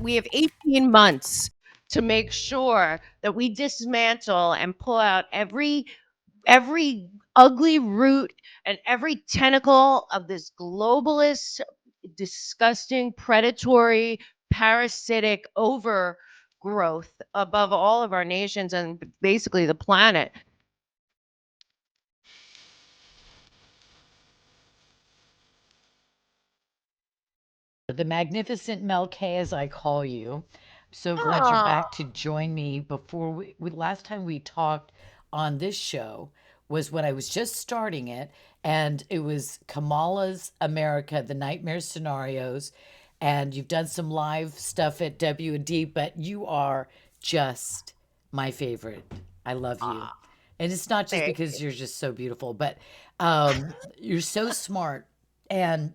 We have 18 months to make sure that we dismantle and pull out every ugly root and every tentacle of this globalist, disgusting, predatory, parasitic overgrowth above all of our nations and basically the planet. The magnificent Mel K, as I call you. I'm so glad you're Oh, back to join me. Before last time we talked on this show was when I was just starting it, and it was Kamala's America, the nightmare scenarios, and you've done some live stuff at W&D, but you are just my favorite. I love you. And it's not just thank because you. you're just so beautiful, but you're so smart. And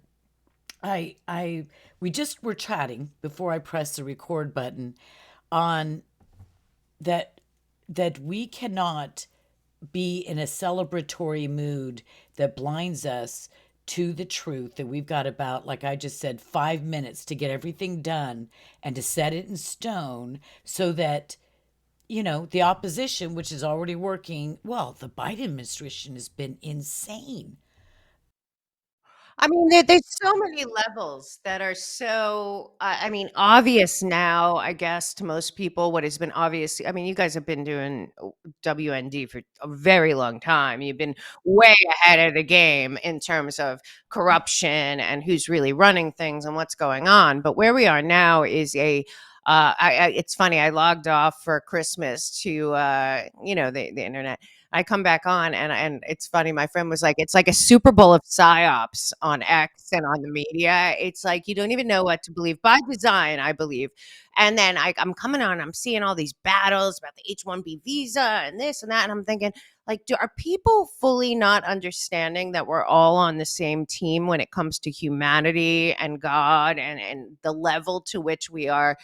I we just were chatting before I pressed the record button on that we cannot be in a celebratory mood that blinds us to the truth that we've got about, like I just said, 5 minutes to get everything done and to set it in stone so that the opposition, which is already working well. The Biden administration has been insane. I mean, there's so many levels that are so, I mean, obvious now, I guess, to most people, what has been obvious. I mean, you guys have been doing WND for a very long time. You've been way ahead of the game in terms of corruption and who's really running things and what's going on. But where we are now is it's funny, I logged off for Christmas to, the internet. I come back on and it's funny. My friend was like, "It's like a Super Bowl of psyops on X and on the media. It's like you don't even know what to believe by design, I believe." And then I'm coming on, I'm seeing all these battles about the H-1B visa and this and that, and I'm thinking, like, are people fully not understanding that we're all on the same team when it comes to humanity and God and the level to which we are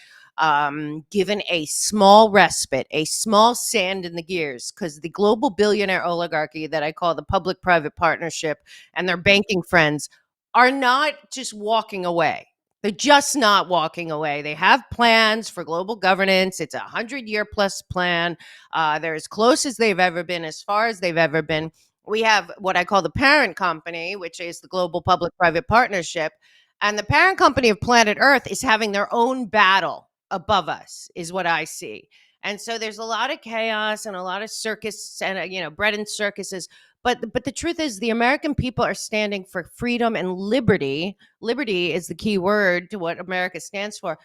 given a small respite, a small sand in the gears, because the global billionaire oligarchy that I call the public private partnership and their banking friends are not just walking away. They're just not walking away. They have plans for global governance. It's 100-year plus plan. They're as close as they've ever been, as far as they've ever been. We have what I call the parent company, which is the global public private partnership. And the parent company of planet Earth is having their own battle above us, is what I see. And so there's a lot of chaos and a lot of circus and bread and circuses. But the truth is, the American people are standing for freedom and liberty. Liberty is the key word to what America stands for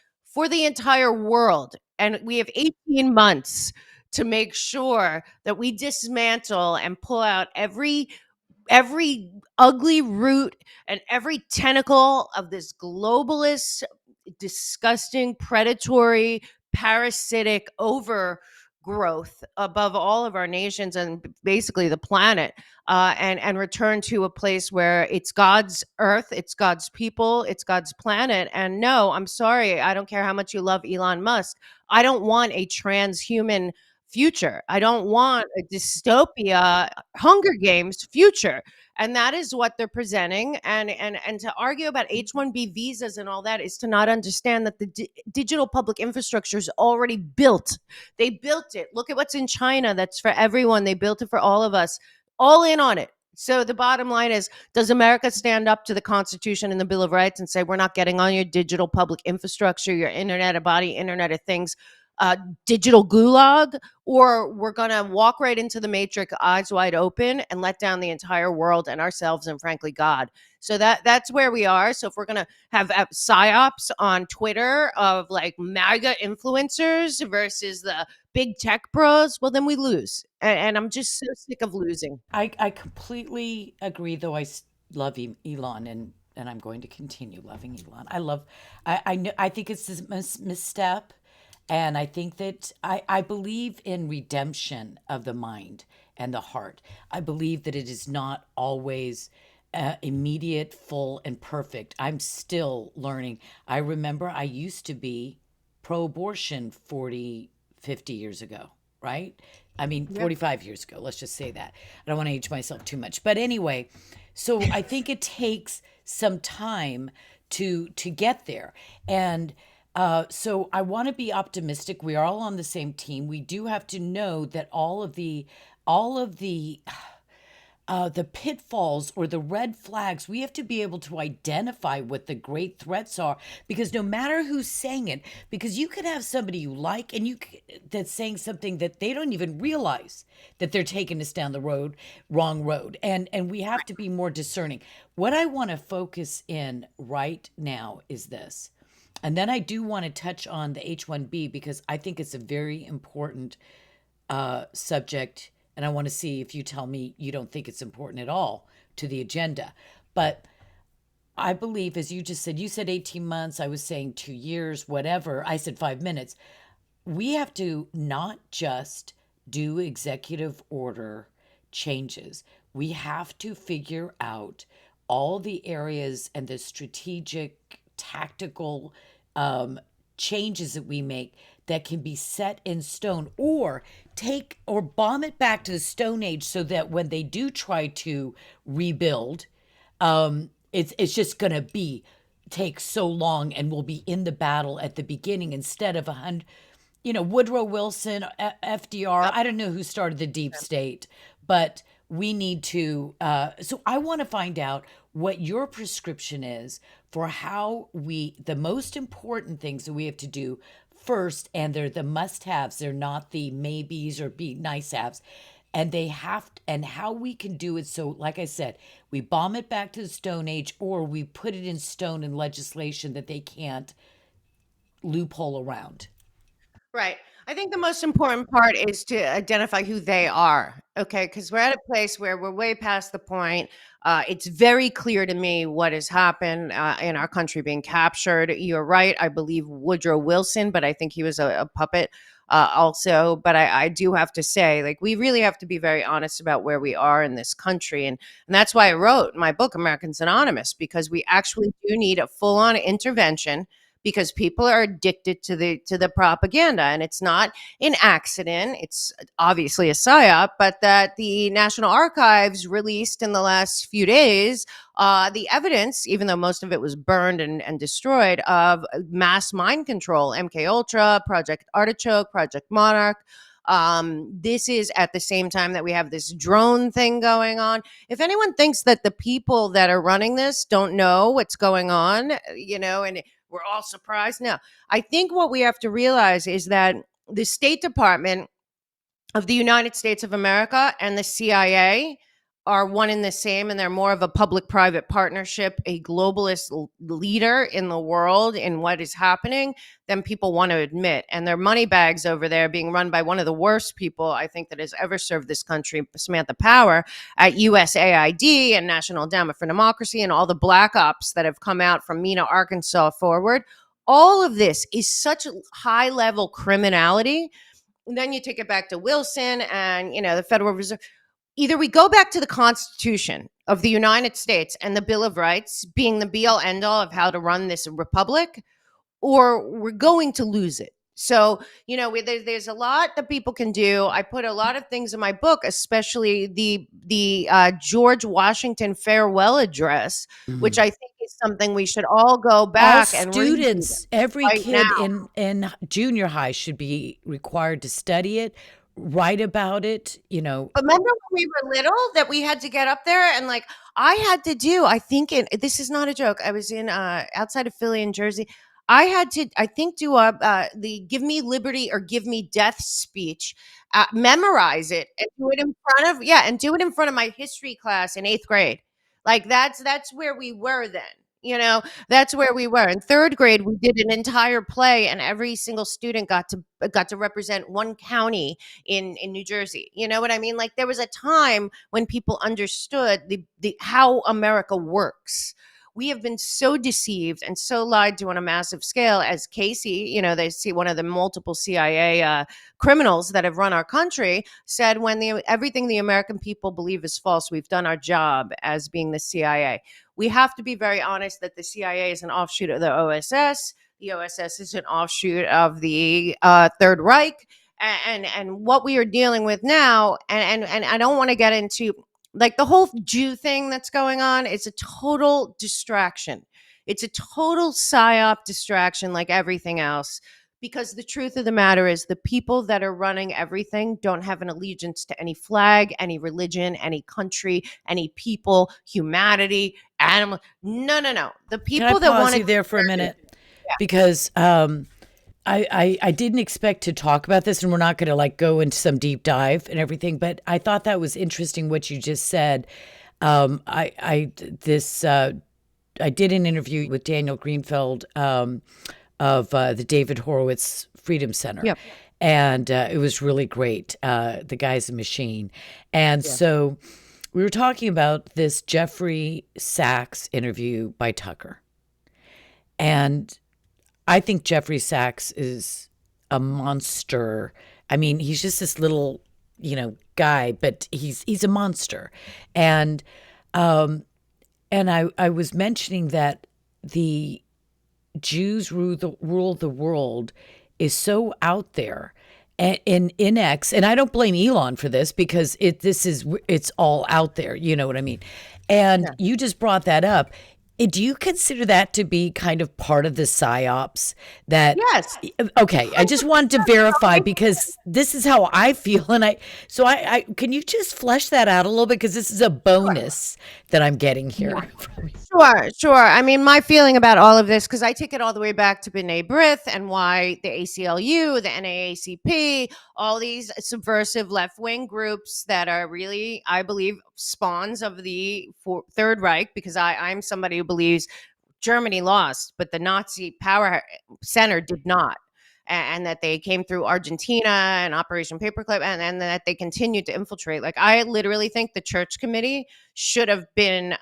the entire world. And we have 18 months to make sure that we dismantle and pull out every ugly root and every tentacle of this globalist, disgusting, predatory, parasitic overgrowth above all of our nations and basically the planet, and return to a place where it's God's earth, it's God's people, it's God's planet. And no, I'm sorry, I don't care how much you love Elon Musk. I don't want a transhuman future. I don't want a dystopia Hunger Games future. And that is what they're presenting. And to argue about H-1B visas and all that is to not understand that the digital public infrastructure is already built. They built it. Look at what's in China. That's for everyone. They built it for all of us. All in on it. So the bottom line is, does America stand up to the Constitution and the Bill of Rights and say, we're not getting on your digital public infrastructure, your Internet of Body, Internet of Things, uh, digital gulag, or we're going to walk right into the matrix eyes wide open and let down the entire world and ourselves and frankly God. So that's where we are. So if we're going to have psyops on Twitter of like MAGA influencers versus the big tech bros, well, then we lose. And I'm just so sick of losing. I completely agree, though love Elon, and I'm going to continue loving Elon. I think it's a misstep, and I think that I believe in redemption of the mind and the heart. I believe that it is not always immediate, full, and perfect. I'm still learning. I remember I used to be pro abortion 40, 50 years ago, right? I mean, Yeah. 45 years ago, let's just say that. I don't want to age myself too much. But anyway, so I think it takes some time to get there. And So I want to be optimistic. We are all on the same team. We do have to know that all of the pitfalls or the red flags, we have to be able to identify what the great threats are, because no matter who's saying it, because you could have somebody you like and that's saying something that they don't even realize that they're taking us down the wrong road. And we have to be more discerning. What I want to focus in right now is this. And then I do want to touch on the H-1B, because I think it's a very important subject, and I want to see if you tell me you don't think it's important at all to the agenda. But I believe, as you said 18 months, I was saying 2 years, whatever. I said 5 minutes. We have to not just do executive order changes, we have to figure out all the areas and the strategic, tactical changes that we make that can be set in stone, or take or bomb it back to the Stone Age, so that when they do try to rebuild, it's just gonna be take so long, and we'll be in the battle at the beginning instead of 100. Woodrow Wilson, FDR. Yep. I don't know who started the deep state, but we need to. So I want to find out what your prescription is for how the most important things that we have to do first, and they're the must-haves. They're not the maybes or be nice-haves. And and how we can do it. So, like I said, we bomb it back to the Stone Age, or we put it in stone in legislation that they can't loophole around. Right. I think the most important part is to identify who they are. Okay. Because we're at a place where we're way past the point. It's very clear to me what has happened in our country being captured. You're right. I believe Woodrow Wilson, but I think he was a puppet also. But I do have to say, like, we really have to be very honest about where we are in this country. And that's why I wrote my book, Americans Anonymous, because we actually do need a full on intervention, because people are addicted to the propaganda, and it's not an accident. It's obviously a psyop, but that the National Archives released in the last few days the evidence, even though most of it was burned and destroyed, of mass mind control, MK Ultra, Project Artichoke, Project Monarch. This is at the same time that we have this drone thing going on. If anyone thinks that the people that are running this don't know what's going on, and we're all surprised. No, I think what we have to realize is that the State Department of the United States of America and the CIA are one and the same, and they're more of a public-private partnership, a globalist leader in the world in what is happening than people want to admit. And their money bags over there being run by one of the worst people I think that has ever served this country, Samantha Power, at USAID and National Endowment for Democracy, and all the black ops that have come out from Mena, Arkansas forward. All of this is such high-level criminality. And then you take it back to Wilson and the Federal Reserve. Either we go back to the Constitution of the United States and the Bill of Rights being the be all end all of how to run this republic, or we're going to lose it. So, there's a lot that people can do. I put a lot of things in my book, especially the George Washington farewell address, which Mhm. I think is something we should all go All back and read students, every right now. kid in junior high should be required to study it, write about it. But remember when we were little that we had to get up there and, like, I had to do, I think, this is not a joke. I was in outside of Philly in Jersey. I had to, I think, do the "Give Me Liberty or Give Me Death" speech, memorize it, and do it in front of, yeah, and do it in front of my history class in 8th grade. Like, that's where we were then. That's where we were. In 3rd grade, we did an entire play, and every single student got to represent one county in New Jersey. You know what I mean? Like, there was a time when people understood the how America works. We have been so deceived and so lied to on a massive scale. As Casey, they see one of the multiple CIA criminals that have run our country, said, when everything the American people believe is false, we've done our job as being the CIA. We have to be very honest that the CIA is an offshoot of the OSS. The OSS is an offshoot of the Third Reich, and what we are dealing with now. And I don't want to get into, like, the whole Jew thing that's going on. It's a total distraction. It's a total psyop distraction like everything else. Because the truth of the matter is, the people that are running everything don't have an allegiance to any flag, any religion, any country, any people, humanity, animal. No, no, no. The Can I people that pause want to you there for a take credit. minute? Because I didn't expect to talk about this, and we're not going to like go into some deep dive and everything. But I thought that was interesting what you just said. I this I did an interview with Daniel Greenfeld of the David Horowitz Freedom Center. Yep. And it was really great. The guy's a machine. And Yeah. so we were talking about this Jeffrey Sachs interview by Tucker. And I think Jeffrey Sachs is a monster. I mean, he's just this little, guy, but he's a monster. And I was mentioning that the Jews rule the world is so out there and in X, and I don't blame Elon for this because it's all out there. You know what I mean? And Yeah. you just brought that up. Do you consider that to be kind of part of the psyops that Yes. okay, I just wanted to verify because this is how I feel and I can you just flesh that out a little bit because this is a bonus that I'm getting here from you. Sure, sure. I mean, my feeling about all of this, because I take it all the way back to B'nai B'rith and why the ACLU, the NAACP, all these subversive left wing groups that are really, I believe, spawns of the Third Reich, because I'm somebody who believes Germany lost, but the Nazi power center did not. And that they came through Argentina and Operation Paperclip, and that they continued to infiltrate. Like, I literally think the church committee should have been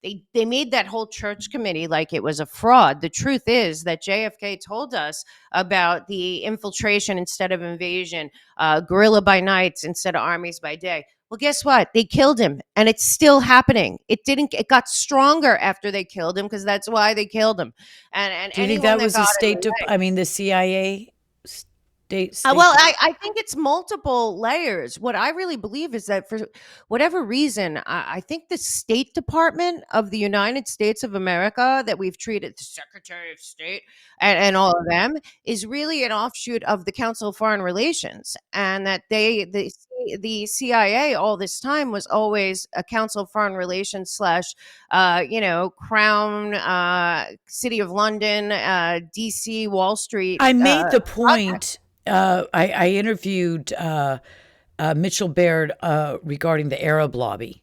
they made that whole church committee like it was a fraud. The truth is that JFK told us about the infiltration instead of invasion, guerrilla by nights instead of armies by day. Well, guess what? They killed him, and it's still happening. It got stronger after they killed him, because that's why they killed him. And Do you think anyone that that was a got in state the way. I mean the CIA state Well, state I think it's multiple layers. What I really believe is that for whatever reason, I think the State Department of the United States of America, that we've treated the Secretary of State and all of them, is really an offshoot of the Council of Foreign Relations, and that the CIA all this time was always a Council of Foreign Relations slash, Crown, City of London, DC, Wall Street. I made the Project. point. I interviewed Mitchell Baird regarding the Arab lobby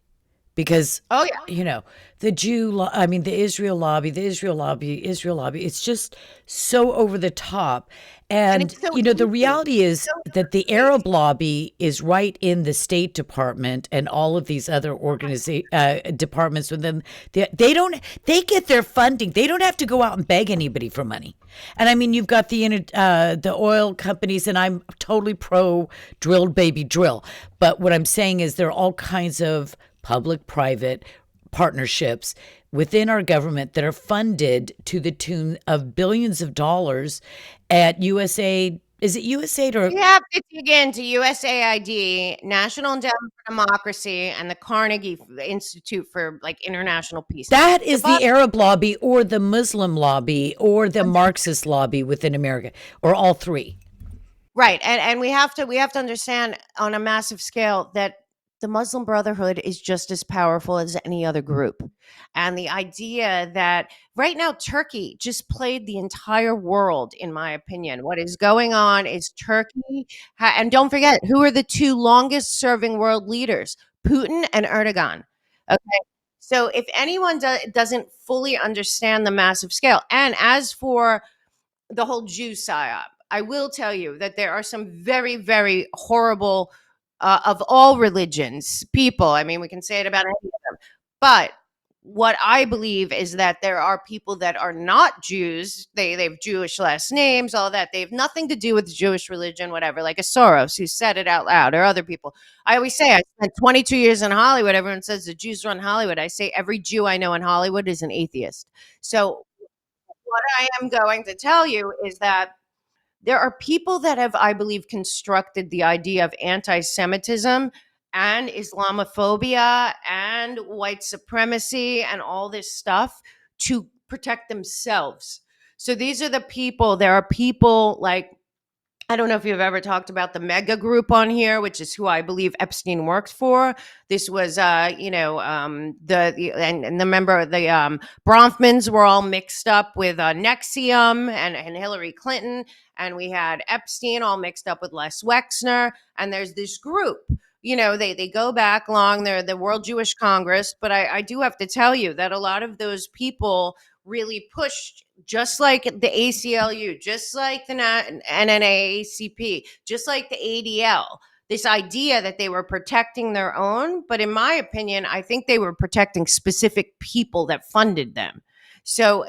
because Oh yeah. you know the I mean the Israel lobby. It's just so over the top, And and it's so the easy. reality It's is so that the easy. Arab lobby is right in the State Department and all of these other departments within. They get their funding. They don't have to go out and beg anybody for money. And I mean, you've got the oil companies, and I'm totally pro drilled baby drill. But what I'm saying is there are all kinds of public-private partnerships within our government that are funded to the tune of billions of dollars at USAID. Is it USAID or You have to dig into USAID, National Endowment for Democracy, and the Carnegie Institute for like International Peace. that The is bottom the Arab lobby or the Muslim lobby or the Marxist lobby within America or all three? Right, and we have to understand on a massive scale that the Muslim Brotherhood is just as powerful as any other group. And the idea that right now Turkey just played the entire world, in my opinion. What is going on is Turkey, and don't forget, who are the two longest serving world leaders? Putin and Erdogan. Okay. So if anyone doesn't fully understand the massive scale, and as for the whole Jew psyop, I will tell you that there are some very, very horrible, of all religions, people. I mean, we can say it about any of them. But what I believe is that there are people that are not Jews. They have Jewish last names, all that. They have nothing to do with Jewish religion, whatever. Like a Soros who said it out loud, or other people. I always say I spent 22 years in Hollywood. Everyone says the Jews run Hollywood. I say every Jew I know in Hollywood is an atheist. So what I am going to tell you is that there are people that have, I believe, constructed the idea of anti Semitism and Islamophobia and white supremacy and all this stuff to protect themselves. So these are the people, there are people like, I don't know if you've ever talked about the MAGA group on here, which is who I believe Epstein worked for. This was, and the member, the Bronfmans were all mixed up with Nexium and Hillary Clinton, and we had Epstein all mixed up with Les Wexner. And there's this group. They go back long. They're the World Jewish Congress, but I do have to tell you that a lot of those people really pushed, just like the ACLU, just like the NNAACP, just like the ADL, this idea that they were protecting their own. But in my opinion, I think they were protecting specific people that funded them. So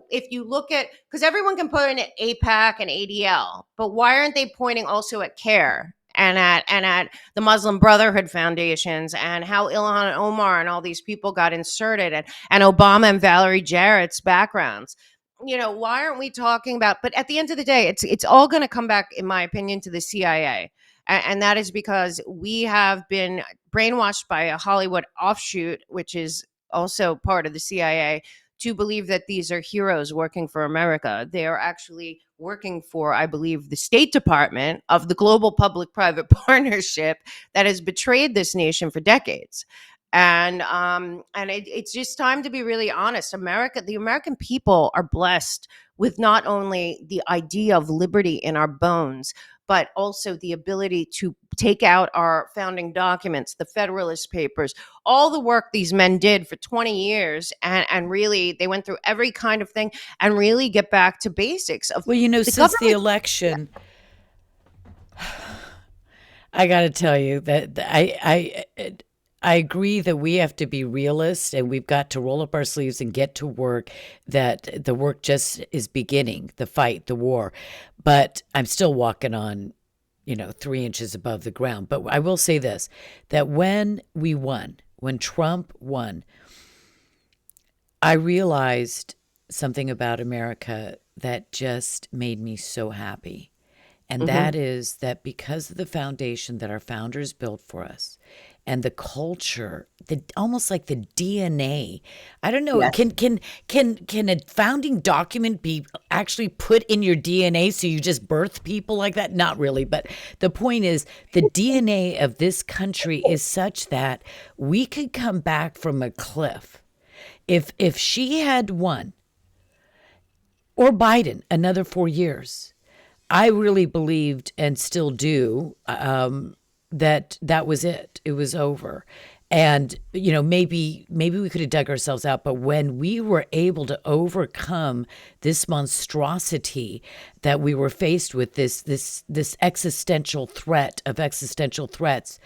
if you look at, because everyone can point at APAC and ADL, but why aren't they pointing also at CARE and at the Muslim Brotherhood foundations, and how Ilhan Omar and all these people got inserted, and Obama and Valerie Jarrett's backgrounds? Why aren't we talking about? But at the end of the day, it's all going to come back, in my opinion, to the CIA, and that is because we have been brainwashed by a Hollywood offshoot, which is also part of the CIA, to believe that these are heroes working for America. They are actually working for, I believe, the State Department of the global public-private partnership that has betrayed this nation for decades. And it's just time to be really honest. The American people are blessed with not only the idea of liberty in our bones, but also the ability to take out our founding documents, the Federalist Papers, all the work these men did for 20 years, and really they went through every kind of thing and really get back to basics of Well, the since the government. election, I got to tell you that I agree that we have to be realists and we've got to roll up our sleeves and get to work, that the work just is beginning, the fight, the war. But I'm still walking on, 3 inches above the ground. But I will say this, that when we won, when Trump won, I realized something about America that just made me so happy. And Mhm. that is that because of the foundation that our founders built for us and the culture, almost like the DNA. I don't know, Yes. can a founding document be actually put in your DNA so you just birth people like that? Not really, but the point is the DNA of this country is such that we could come back from a cliff. If she had won, or Biden another 4 years, I really believed and still do, that was it. It was over. And maybe we could have dug ourselves out, but when we were able to overcome this monstrosity that we were faced with, this existential threat of existential threats,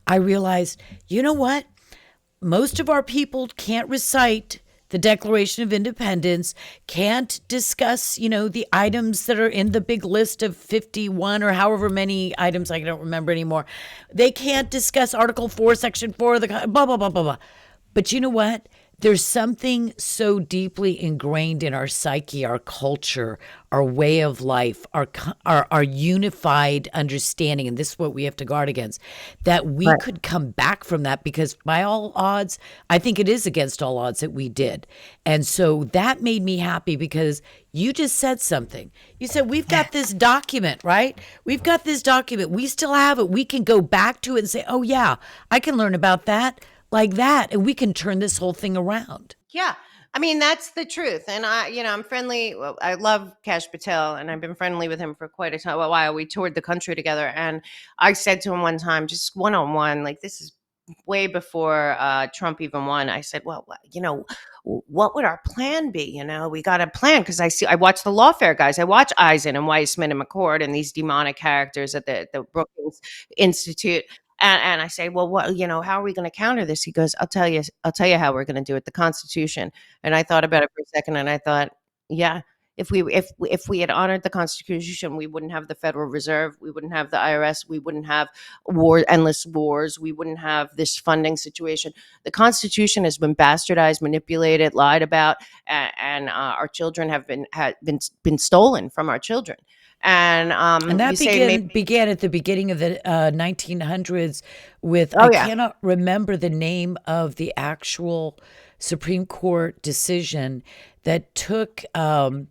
I realized, you know what? Most of our people can't recite the Declaration of Independence, can't discuss, the items that are in the big list of 51 or however many items, I don't remember anymore. They can't discuss Article 4, Section 4 of the blah, blah, blah, blah, blah. But you know what? There's something so deeply ingrained in our psyche, our culture, our way of life, our unified understanding, and this is what we have to guard against, that we Right. could come back from that, because by all odds, I think it is against all odds that we did. And so that made me happy, because you just said something. You said, we've got this document, right? We've got this document. We still have it. We can go back to it and say, oh, yeah, I can learn about that like that, and we can turn this whole thing around. Yeah. I mean, that's the truth. And I'm friendly. Well, I love Cash Patel, and I've been friendly with him for quite a while. We toured the country together. And I said to him one time, just one on one, like, this is way before Trump even won. I said, well, what would our plan be? We got a plan, because I watch the lawfare guys. I watch Eisen and Weissman and McCord and these demonic characters at the Brookings Institute. And I say, well, how are we going to counter this? He goes, I'll tell you how we're going to do it. The Constitution. And I thought about it for a second, and I thought, yeah, if we had honored the Constitution, we wouldn't have the Federal Reserve, we wouldn't have the IRS, we wouldn't have endless wars, we wouldn't have this funding situation. The Constitution has been bastardized, manipulated, lied about, and our children have been stolen from our children. And And that you say maybe, began at the beginning of the 1900s with, oh I yeah, cannot remember the name of the actual Supreme Court decision that took the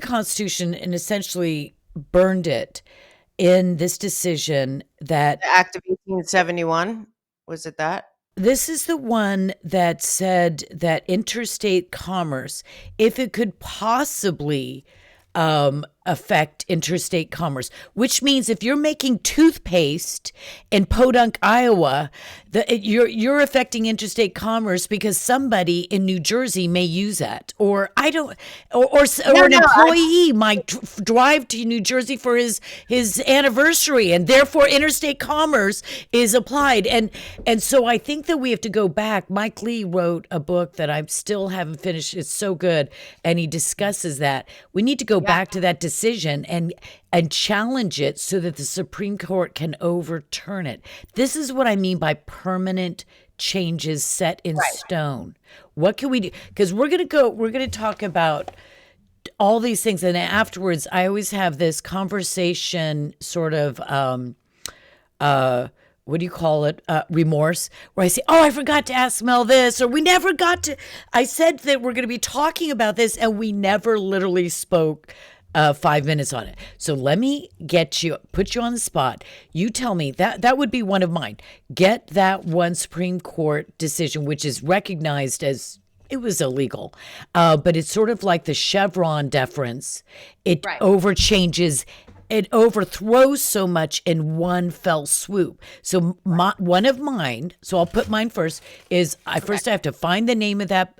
Constitution and essentially burned it in this decision that the Act of 1871, was it that? this is the one that said that interstate commerce, if it could possibly affect interstate commerce, which means if you're making toothpaste in Podunk, Iowa, you're affecting interstate commerce because somebody in New Jersey may use that, or I don't, No, or an no, employee might drive to New Jersey for his anniversary, and therefore interstate commerce is applied. And so I think that we have to go back. Mike Lee wrote a book that I still haven't finished. It's so good, and he discusses that we need to go yeah, back to that decision and challenge it so that the Supreme Court can overturn it. This is what I mean by permanent changes set in right. stone. What can we do? Because we're going to talk about all these things, and afterwards I always have this conversation sort of what do you call it, remorse, where I say, oh, I forgot to ask Mel this, or we never got to, I said that we're going to be talking about this and we never literally spoke 5 minutes on it. So let me put you on the spot. You tell me that would be one of mine. Get that one Supreme Court decision, which is recognized as it was illegal, but it's sort of like the Chevron deference. It Right. overchanges, it overthrows so much in one fell swoop. So one of mine, so I'll put mine first, is I have to find the name of that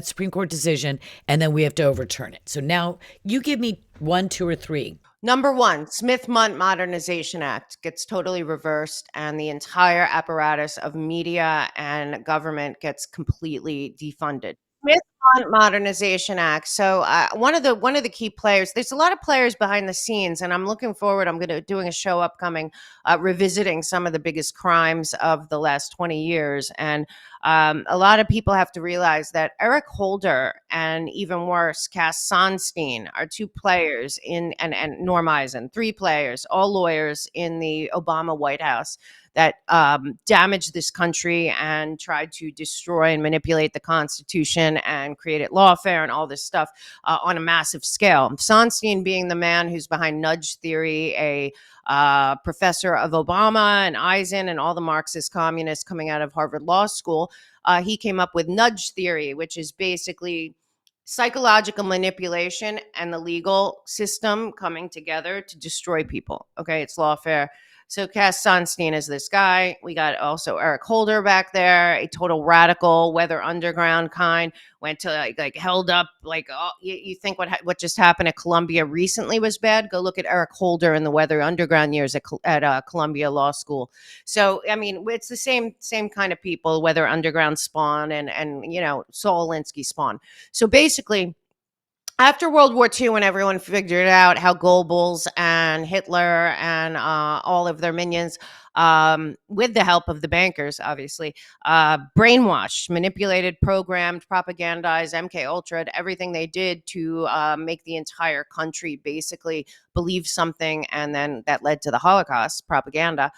Supreme Court decision, and then we have to overturn it. So now you give me 1, 2, or 3. Number one, Smith-Mundt Modernization Act gets totally reversed, and the entire apparatus of media and government gets completely defunded. Smith-Mundt Modernization Act. So one of the key players. There's a lot of players behind the scenes, and I'm looking forward. I'm going to doing a show upcoming, revisiting some of the biggest crimes of the last 20 years, and a lot of people have to realize that Eric Holder and even worse, Cass Sonstein are two players and Norm Eisen, three players, all lawyers in the Obama White House that damaged this country and tried to destroy and manipulate the Constitution and created lawfare and all this stuff on a massive scale. Sonstein being the man who's behind nudge theory, a professor of Obama and Eisen and all the Marxist communists coming out of Harvard Law School. He came up with nudge theory, which is basically psychological manipulation and the legal system coming together to destroy people. Okay, it's lawfare. So Cass Sunstein is this guy. We got also Eric Holder back there, a total radical, weather underground kind. Went to like held up like, oh, you think what just happened at Columbia recently was bad? Go look at Eric Holder in the weather underground years at Columbia Law School. So I mean, it's the same kind of people, weather underground spawn and Saul Alinsky spawn. So basically, after World War II, when everyone figured out how Goebbels and Hitler and all of their minions, with the help of the bankers, obviously, brainwashed, manipulated, programmed, propagandized, MK Ultra, everything they did to make the entire country basically believe something, and then that led to the Holocaust propaganda.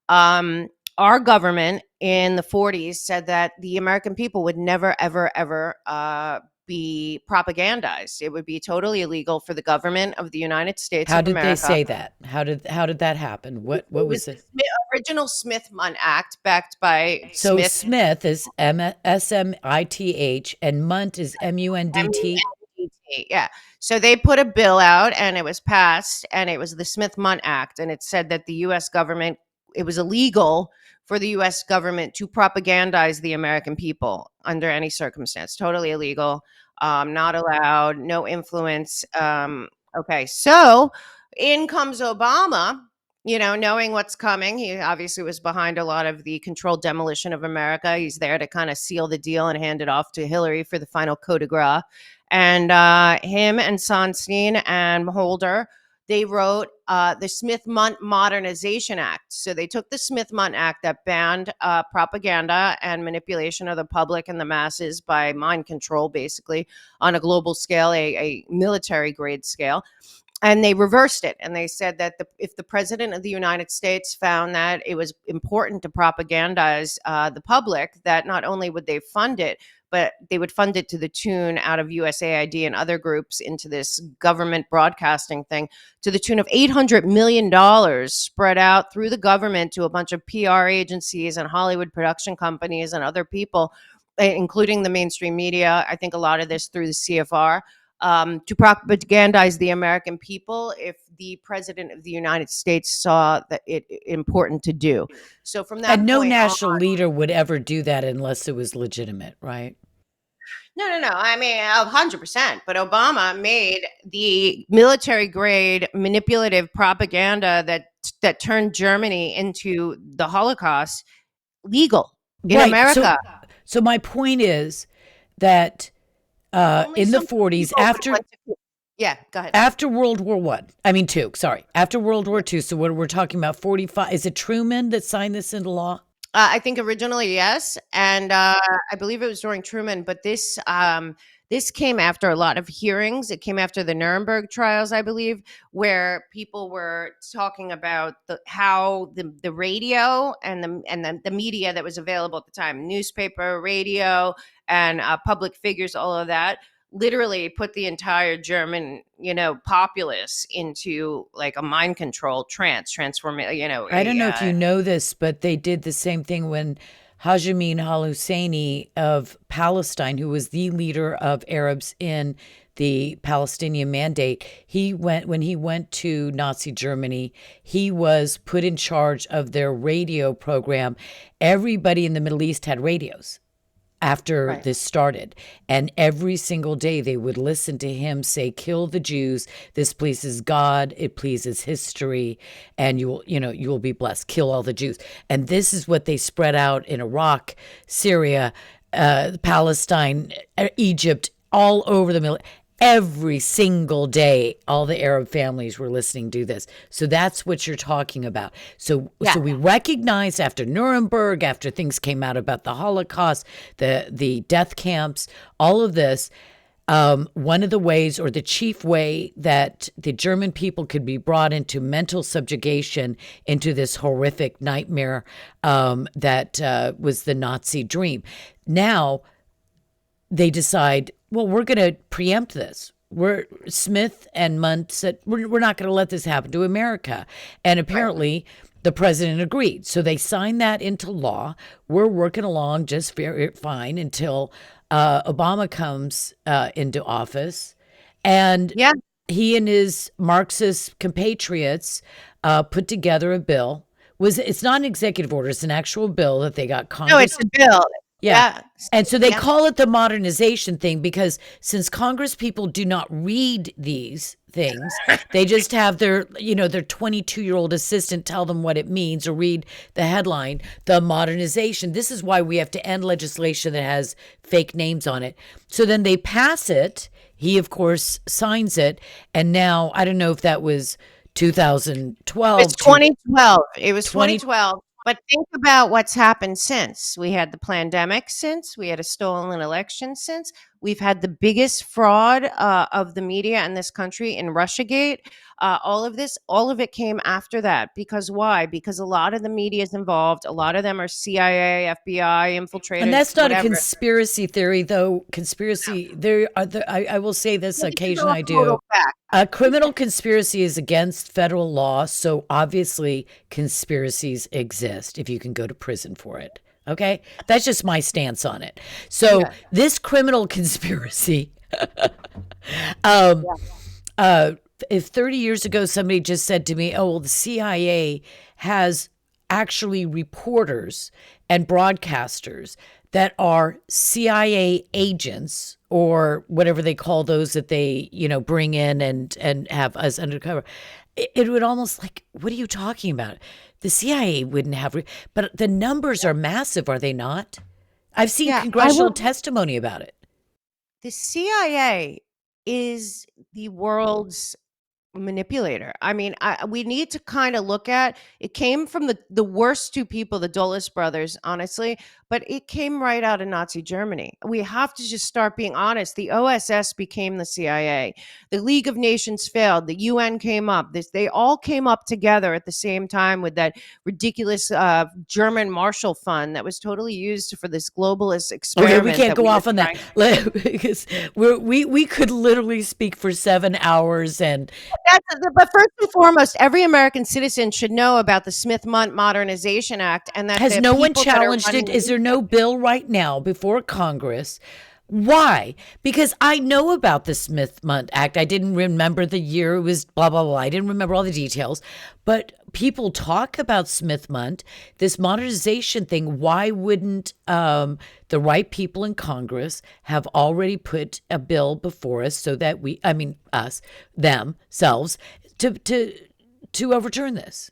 Um, our government in the 40s said that the American people would never, ever, ever be propagandized. It would be totally illegal for the government of the United States How of did they America. say that? How did that happen? What It was was the it? original Smith-Mundt Act, backed by So Smith. Smith is Smith, and Munt is Mundt. MUNDT, yeah. So they put a bill out and it was passed, and it was the Smith-Mundt Act, and it said that the US government, it was illegal for the US government to propagandize the American people under any circumstance. Totally illegal. Not allowed, no influence. Okay. So in comes Obama, knowing what's coming. He obviously was behind a lot of the controlled demolition of America. He's there to kind of seal the deal and hand it off to Hillary for the final coup de grace. And him and Sonstein and Holder, they wrote the Smith-Mundt Modernization Act. So they took the Smith-Mundt Act that banned propaganda and manipulation of the public and the masses by mind control, basically, on a global scale, a military grade scale. and they reversed it, and they said that if the president of the United States found that it was important to propagandize the public, that not only would they fund it, but they would fund it to the tune out of USAID and other groups into this government broadcasting thing to the tune of $800 million spread out through the government to a bunch of PR agencies and Hollywood production companies and other people, including the mainstream media. I think a lot of this through the CFR, to propagandize the American people if the president of the United States saw that it important to do. So from And that no point on, national leader would ever do that unless it was legitimate, right? no. I mean, 100%. But Obama made the military grade manipulative propaganda that turned Germany into the Holocaust legal in Right. So, America. so my point is that Only in the some 40s, people would want to. Yeah, go ahead. after World War One, I mean two, sorry, after World War II. So what we're talking about, 45. Is it Truman that signed this into law? I think originally, yes, and I believe it was during Truman. But this came after a lot of hearings. It came after the Nuremberg trials, I believe, where people were talking about how the radio and the media that was available at the time, newspaper, radio, and public figures, all of that, literally put the entire German, populace into like a mind control transform. I don't know if you know this, but they did the same thing when Hashemi al-Husseini of Palestine, who was the leader of Arabs in the Palestinian Mandate, when he went to Nazi Germany, he was put in charge of their radio program. Everybody in the Middle East had radios after Right. this started, and every single day they would listen to him say, kill the Jews, this pleases God, it pleases history, and you will be blessed, kill all the Jews. And this is what they spread out in Iraq, Syria, Palestine, Egypt, all over the Middle. Every single day, all the Arab families were listening to this. So that's what you're talking about. So we recognize after Nuremberg, after things came out about the Holocaust, the death camps, all of this, one of the ways, or the chief way, that the German people could be brought into mental subjugation, into this horrific nightmare that was the Nazi dream. Now they decide, well, we're going to preempt this. Smith and Mundt said, we're not going to let this happen to America. And apparently the president agreed. So they signed that into law. We're working along just very fine until Obama comes into office. And he and his Marxist compatriots put together a bill. It's not an executive order. It's an actual bill that they got Congress. No, it's a bill. Yeah. And so they call it the modernization thing because since Congress people do not read these things, they just have their 22-year-old assistant tell them what it means or read the headline, the modernization. This is why we have to end legislation that has fake names on it. So then they pass it. He, of course, signs it. And now, I don't know if that was 2012. It's 2012. It was 2012. But think about what's happened since. We had the pandemic since. We had a stolen election since. We've had the biggest fraud of the media in this country in Russiagate. All of it came after that. Because why? Because a lot of the media is involved. A lot of them are CIA, FBI, infiltrated. And that's not whatever. a conspiracy theory, though. I will say this occasionally I do. A criminal conspiracy is against federal law, so obviously conspiracies exist if you can go to prison for it. Okay? That's just my stance on it. So this criminal conspiracy, if 30 years ago somebody just said to me, oh, well, the CIA has actually reporters and broadcasters that are CIA agents, or whatever they call those that they, bring in and have us undercover. It would almost like, what are you talking about? The CIA wouldn't have, but the numbers are massive, are they not? I've seen congressional testimony about it. The CIA is the world's manipulator. I mean, we need to kind of look at it. Came from the worst two people, the Dulles brothers, honestly, but it came right out of Nazi Germany. We have to just start being honest. The OSS became the CIA. The League of Nations failed. The UN came up. They all came up together at the same time with that ridiculous German Marshall Fund that was totally used for this globalist Okay, we experiment can't that go we were off on that trying. because we could literally speak for 7 hours. And But first and foremost, every American citizen should know about the Smith-Mundt Modernization Act, and that has the no one people that are challenged running it? Is the there no bill right now before Congress? Why? Because I know about the Smith-Mundt Act. I didn't remember the year. It was blah, blah, blah. I didn't remember all the details. But people talk about Smith-Mundt, this modernization thing. Why wouldn't the right people in Congress have already put a bill before us so that us, themselves, to overturn this?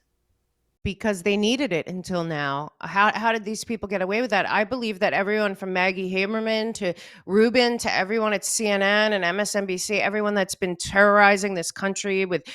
because they needed it until now. How did these people get away with that? I believe that everyone from Maggie Haberman to Rubin to everyone at CNN and MSNBC, everyone that's been terrorizing this country with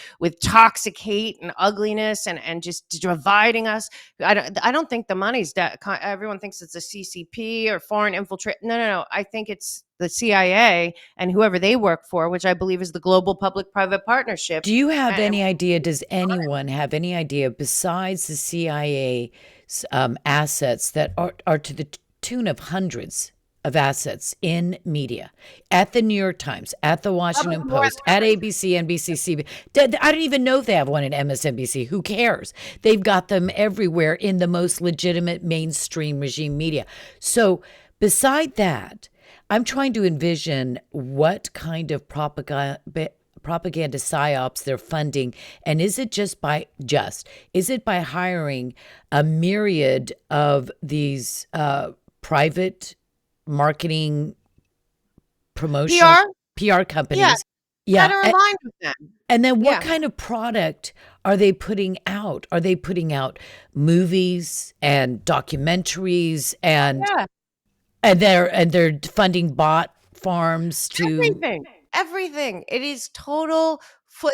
toxic hate and ugliness and just dividing us. I don't think the money's that. Everyone thinks it's a CCP or foreign infiltrate. No, no, no. I think it's the CIA and whoever they work for, which I believe is the Global Public-Private Partnership. Do you have And any idea? Does anyone have any idea besides the CIA's assets that are to the tune of hundreds of assets in media, at the New York Times, at the probably Washington more Post, at ABC, NBC, CBS? I don't even know if they have one at MSNBC. Who cares? They've got them everywhere in the most legitimate mainstream regime media. So beside that, I'm trying to envision what kind of propaganda psyops they're funding, and is it is it by hiring a myriad of these private marketing promotional PR. PR Yeah, companies? that Yeah. are aligned with them. And then what Yeah. kind of product are they putting out? Are they putting out movies and documentaries, Yeah, and they're funding bot farms to? everything, everything. It is total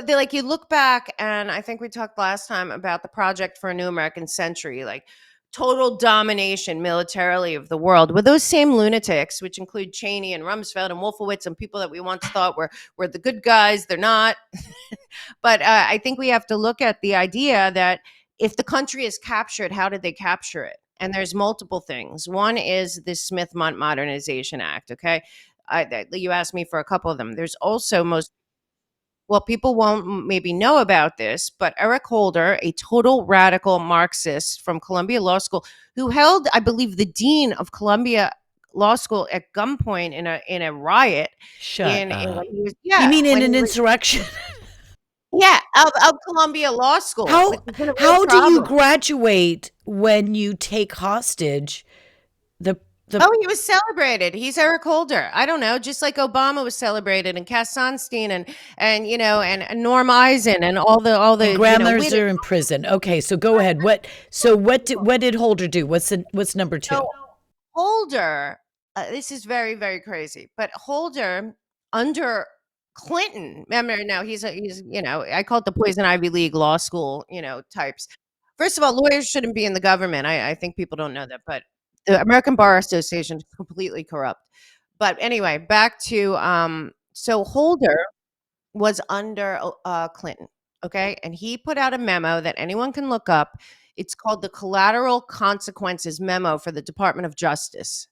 like, you look back, and I think we talked last time about the Project for a New American Century, like, total domination militarily of the world with those same lunatics, which include Cheney and Rumsfeld and Wolfowitz and people that we once thought were the good guys. They're not. But I think we have to look at the idea that if the country is captured, how did they capture it? And there's multiple things. One is this Smith-Mundt Modernization Act. Okay, you asked me for a couple of them. There's also most well, people won't maybe know about this, but Eric Holder, a total radical Marxist from Columbia Law School, who held, I believe, the dean of Columbia Law School at gunpoint in a riot Shut in when up. he was You mean in when he an was insurrection? of Columbia Law School, How which has been a real how do you problem. graduate when you take hostage the Oh, he was celebrated. He's Eric Holder. I don't know, just like Obama was celebrated, and Cass Sunstein, and Norm Eisen, and and all the grandmothers witty are in prison? Okay, so go ahead. What did Holder do? What's number 2? so Holder, this is very, very crazy, but Holder under Clinton, remember now I call it the poison Ivy League law school, types. First of all, lawyers shouldn't be in the government. I think people don't know that, but the American Bar Association is completely corrupt. But anyway, back to so Holder was under Clinton, okay, and he put out a memo that anyone can look up. It's called the Collateral Consequences Memo for the Department of Justice.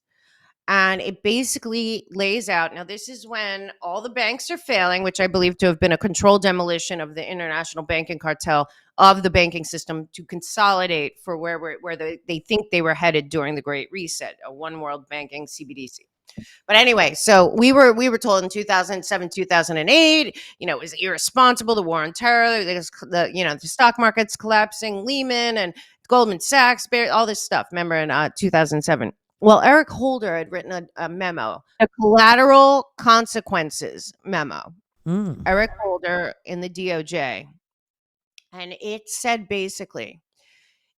And it basically lays out, now this is when all the banks are failing, which I believe to have been a controlled demolition of the international banking cartel of the banking system to consolidate for where they think they were headed during the Great Reset, a one world banking CBDC. But anyway, so we were told in 2007, 2008, it was irresponsible, the war on terror, the stock market's collapsing, Lehman and Goldman Sachs, all this stuff. Remember in 2007. Well, Eric Holder had written a memo, a collateral consequences memo. Mm. Eric Holder in the DOJ, and it said basically,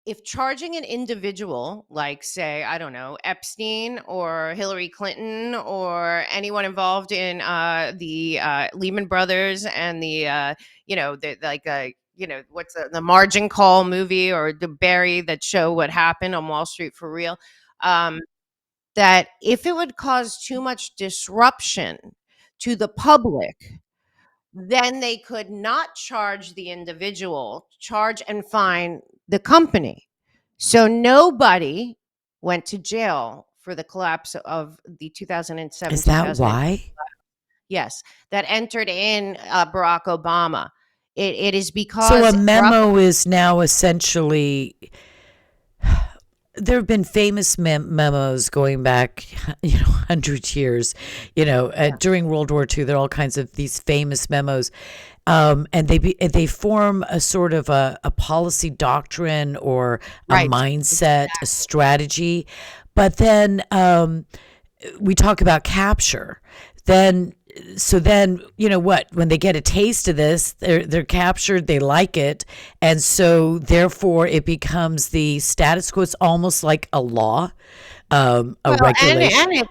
if charging an individual, like, say, I don't know, Epstein or Hillary Clinton or anyone involved in the Lehman Brothers and what's the Margin Call movie, or the Barry that show what happened on Wall Street for real, um, that if it would cause too much disruption to the public, then they could not charge the individual, charge and fine the company. So nobody went to jail for the collapse of the 2007, Is that 2008. why? Yes, that entered in Barack Obama. It is So a because Barack memo is now essentially, there have been famous memos going back, 100 years. Yeah, During World War II, there are all kinds of these famous memos, and they form a sort of a policy doctrine or a right. mindset, a strategy. But then we talk about capture. Then then what, when they get a taste of this, they're captured, they like it, and so therefore it becomes the status quo. It's almost like a law, a Well, regulation.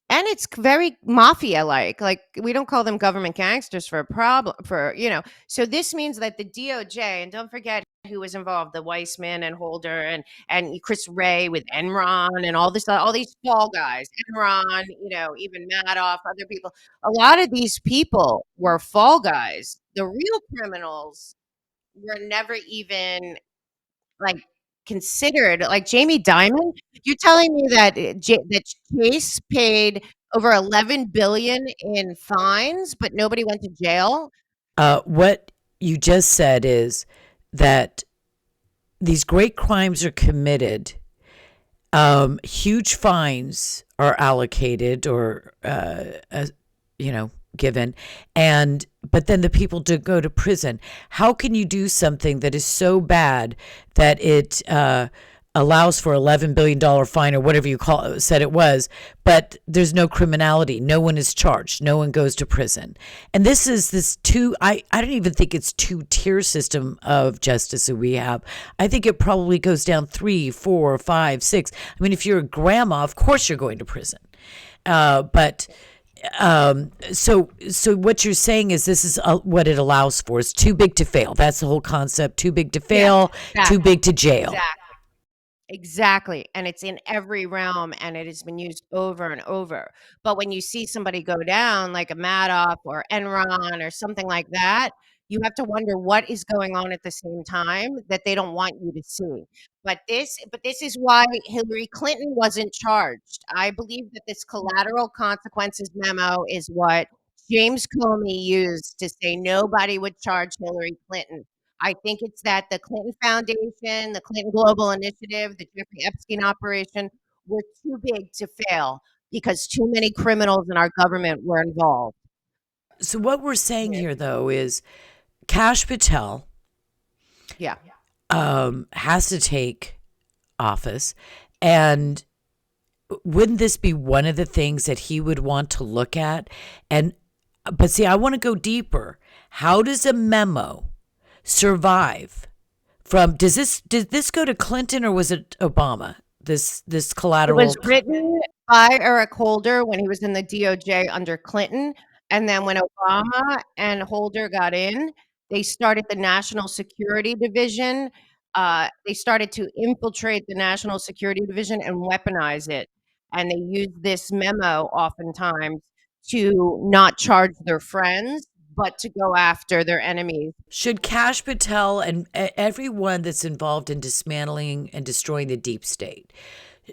and it's very mafia like. Like, we don't call them government gangsters for a problem, so this means that the DOJ, and don't forget who was involved, the Weissman and Holder and Chris Wray with Enron and all these fall guys, Enron, even Madoff, other people. A lot of these people were fall guys. The real criminals were never even, like, considered, like Jamie Dimon. You're telling me that that Chase paid over 11 billion in fines, but nobody went to jail? What you just said is that these great crimes are committed. Huge fines are allocated or given, and but then the people do go to prison. How can you do something that is so bad that it allows for $11 billion fine or whatever you said it was, but there's no criminality, no one is charged, no one goes to prison? And this is this I don't even think it's two-tier system of justice that we have. I think it probably goes down 3, 4, 5, 6. I mean, if you're a grandma, of course you're going to prison. But so what you're saying is this is what it allows for. It's too big to fail. That's the whole concept. Too big to Yeah, fail, too exactly. big to jail. Exactly. Exactly, and it's in every realm, and it has been used over and over. But when you see somebody go down, like a Madoff or Enron or something like that, you have to wonder what is going on at the same time that they don't want you to see. But this is why Hillary Clinton wasn't charged. I believe that this collateral consequences memo is what James Comey used to say nobody would charge Hillary Clinton. I think it's that the Clinton Foundation, the Clinton Global Initiative, the Jeffrey Epstein operation were too big to fail because too many criminals in our government were involved. So what we're saying Yeah. here, though, is Kash Patel Yeah. has to take office, and wouldn't this be one of the things that he would want to look at? And but see, I want to go deeper. How does a memo survive from? Did this go to Clinton or was it Obama? This It was collateral. written by Eric Holder when he was in the DOJ under Clinton, and then when Obama and Holder got in, they started the National Security Division. They started to infiltrate the National Security Division and weaponize it, and they used this memo oftentimes to not charge their friends, but to go after their enemies. Should Kash Patel and everyone that's involved in dismantling and destroying the deep state,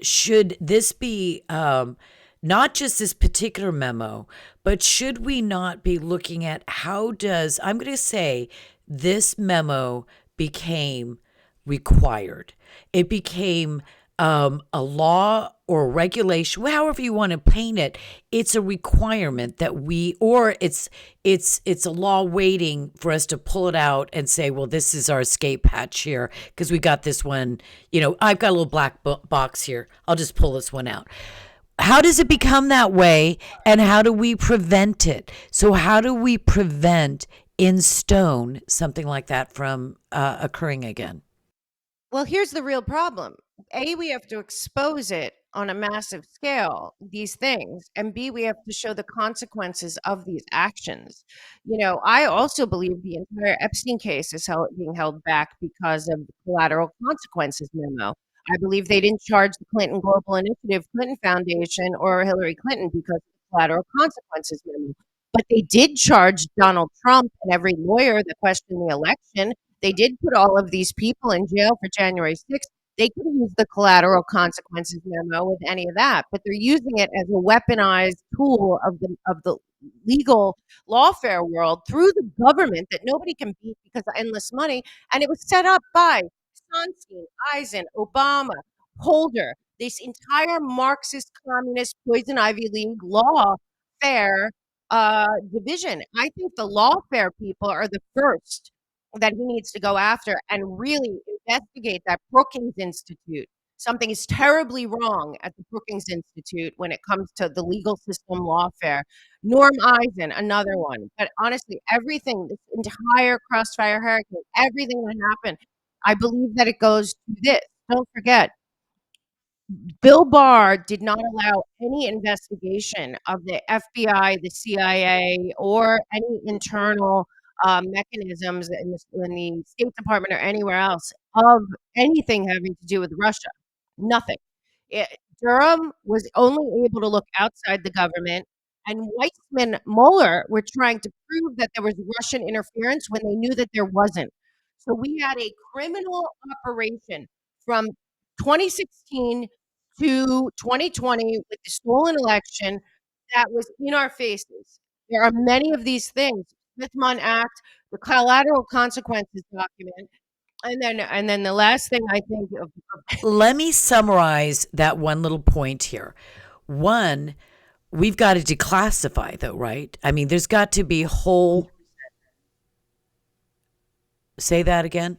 should this be not just this particular memo, but should we not be looking at how does, I'm going to say, this memo became required? It became a law or regulation, however you want to paint it. It's a requirement that or it's a law waiting for us to pull it out and say, well, this is our escape hatch here because we got this one. I've got a little black box here. I'll just pull this one out. How does it become that way, and how do we prevent it? So how do we prevent in stone something like that from occurring again? Well, here's the real problem. A, we have to expose it on a massive scale, these things. And B, we have to show the consequences of these actions. I also believe the entire Epstein case is being held back because of the collateral consequences memo. I believe they didn't charge the Clinton Global Initiative, Clinton Foundation, or Hillary Clinton because of the collateral consequences memo. But they did charge Donald Trump and every lawyer that questioned the election. They did put all of these people in jail for January 6th. They could have used the collateral consequences memo with any of that, but they're using it as a weaponized tool of the legal lawfare world through the government that nobody can beat because of endless money. And it was set up by Sunstein, Eisen, Obama, Holder, this entire Marxist, communist, poison Ivy League lawfare division. I think the lawfare people are the first that he needs to go after and really investigate that Brookings Institute. Something is terribly wrong at the Brookings Institute when it comes to the legal system lawfare. Norm Eisen, another one. But honestly, everything, this entire crossfire hurricane, everything that happened, I believe that it goes to this. Don't forget, Bill Barr did not allow any investigation of the FBI, the CIA, or any internal mechanisms in the State Department or anywhere else of anything having to do with Russia. Nothing. It, Durham was only able to look outside the government, and Weissman Mueller were trying to prove that there was Russian interference when they knew that there wasn't. So we had a criminal operation from 2016 to 2020 with the stolen election that was in our faces. There are many of these things. Smith-Mundt Act, the collateral consequences document, and then the last thing I think of Let me summarize that one little point here. One, we've got to declassify, though, right? I mean, there's got to be whole. Say that again.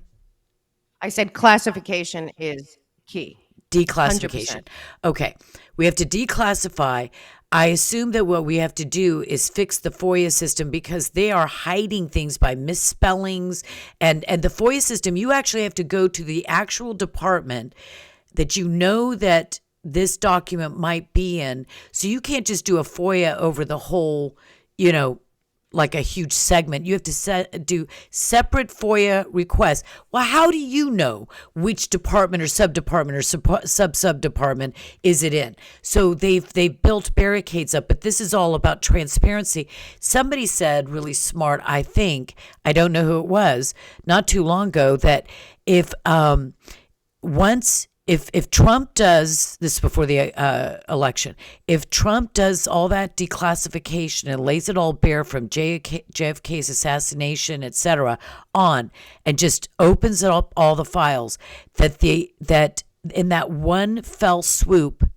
I said classification is key. 100%. Declassification. Okay. We have to declassify. I assume that what we have to do is fix the FOIA system because they are hiding things by misspellings. And the FOIA system, you actually have to go to the actual department that you know that this document might be in. So you can't just do a FOIA over the whole, like a huge segment. You have to do separate FOIA requests. Well, how do you know which department or sub-department or sub-department is it in? So they've built barricades up, but this is all about transparency. Somebody said, really smart, I think, I don't know who it was, not too long ago, that if Trump does this before the election, if Trump does all that declassification and lays it all bare from JFK's assassination, etc., on, and just opens it up all the files, that in that one fell swoop,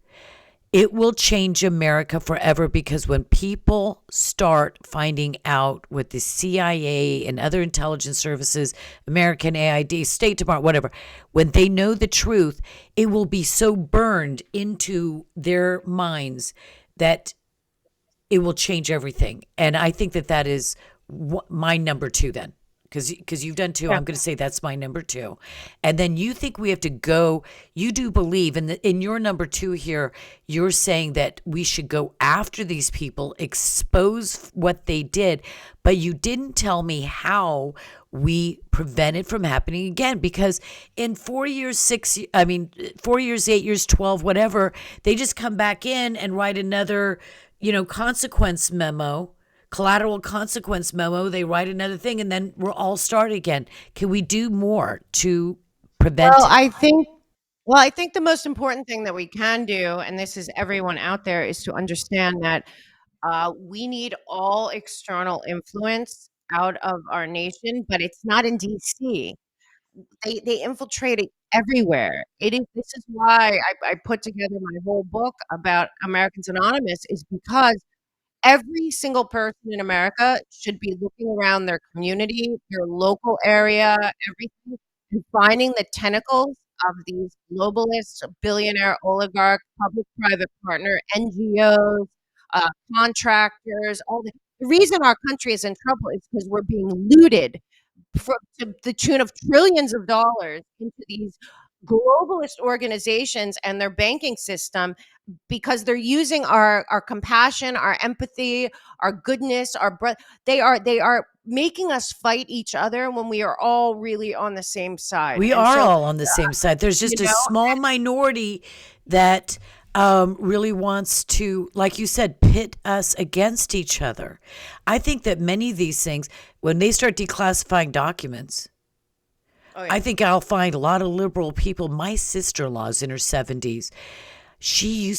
it will change America forever, because when people start finding out what the CIA and other intelligence services, American AID, State Department, whatever, when they know the truth, it will be so burned into their minds that it will change everything. And I think that is my number two then. Because you've done two, Yeah. I'm going to say that's my number two. And then you think we have to go, you do believe, and in your number two here, you're saying that we should go after these people, expose what they did, but you didn't tell me how we prevent it from happening again. Because in 4 years, 4 years, 8 years, 12, whatever, they just come back in and write another, consequence memo, collateral consequence memo. They write another thing, and then we're all start again. Can we do more to prevent Well, it? I think the most important thing that we can do, and this is everyone out there, is to understand that we need all external influence out of our nation, but it's not in DC. They infiltrate it everywhere. This is why I put together my whole book about Americans Anonymous, is because every single person in America should be looking around their community, their local area, everything, and finding the tentacles of these globalist, billionaire, oligarch, public-private partner, NGOs, contractors. The reason our country is in trouble is because we're being looted to the tune of trillions of dollars into these globalist organizations and their banking system, because they're using our compassion, our empathy, our goodness, they are making us fight each other when we are all really on the same side. We And are so, all on the same side. There's you just a know, small minority that really wants to, like you said, pit us against each other. I think that many of these things, when they start declassifying documents, oh I yeah. think I'll find a lot of liberal people. My sister-in-law's in her 70s. She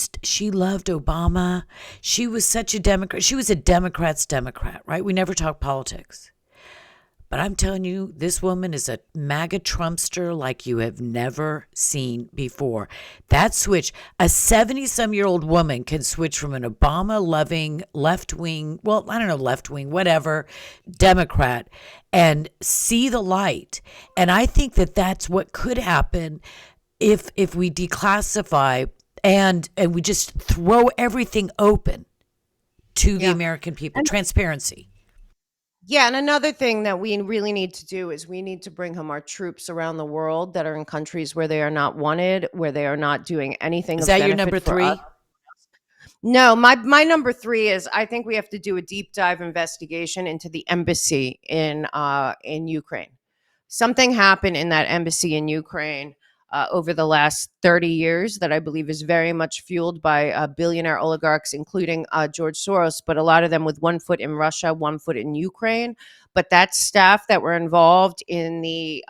loved Obama. She was such a Democrat. She was a Democrat's Democrat, right? We never talk politics. But I'm telling you, this woman is a MAGA Trumpster like you have never seen before. That switch, a 70-some-year-old woman can switch from an Obama loving left wing, well, I don't know, left wing, whatever, Democrat, and see the light. And I think that that's what could happen if we declassify and we just throw everything open to the Yeah. American people. And Transparency. yeah, and another thing that we really need to do is we need to bring home our troops around the world that are in countries where they are not wanted, where they are not doing anything Is of that your benefit number for us. three? No, my number three is I think we have to do a deep dive investigation into the embassy in Ukraine. Something happened in that embassy in Ukraine over the last 30 years that I believe is very much fueled by billionaire oligarchs, including George Soros, but a lot of them with one foot in Russia, one foot in Ukraine. But that staff that were involved in the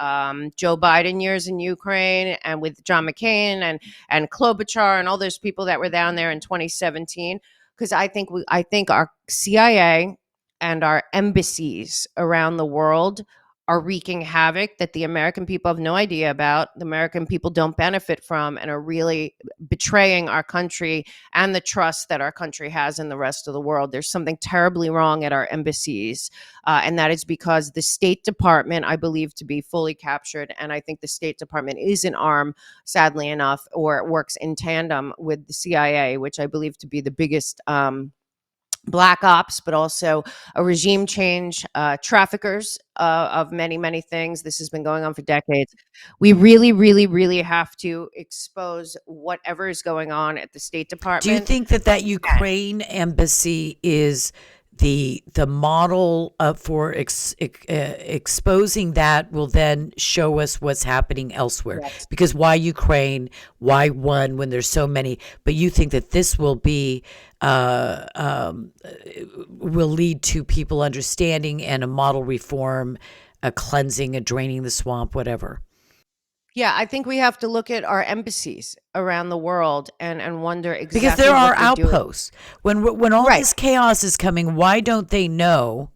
Joe Biden years in Ukraine and with John McCain and Klobuchar and all those people that were down there in 2017, because I think our CIA and our embassies around the world are wreaking havoc that the American people have no idea about, the American people don't benefit from, and are really betraying our country and the trust that our country has in the rest of the world. There's something terribly wrong at our embassies, and that is because the State Department, I believe, to be fully captured, and I think the State Department is an arm, sadly enough, or it works in tandem with the CIA, which I believe to be the biggest black ops, but also a regime change, traffickers of many, many things. This has been going on for decades. We really, really, really have to expose whatever is going on at the State Do you Department. think that that Ukraine embassy is the model for exposing that will then show us what's happening elsewhere? Yes. Because why Ukraine? Why one when there's so many? But you think that this will be uh, um, will lead to people understanding and a model reform, a cleansing, a draining the swamp, whatever. Yeah, I think we have to look at our embassies around the world and wonder Because there exactly are what they're doing. outposts. When all Right. this chaos is coming, why don't they know?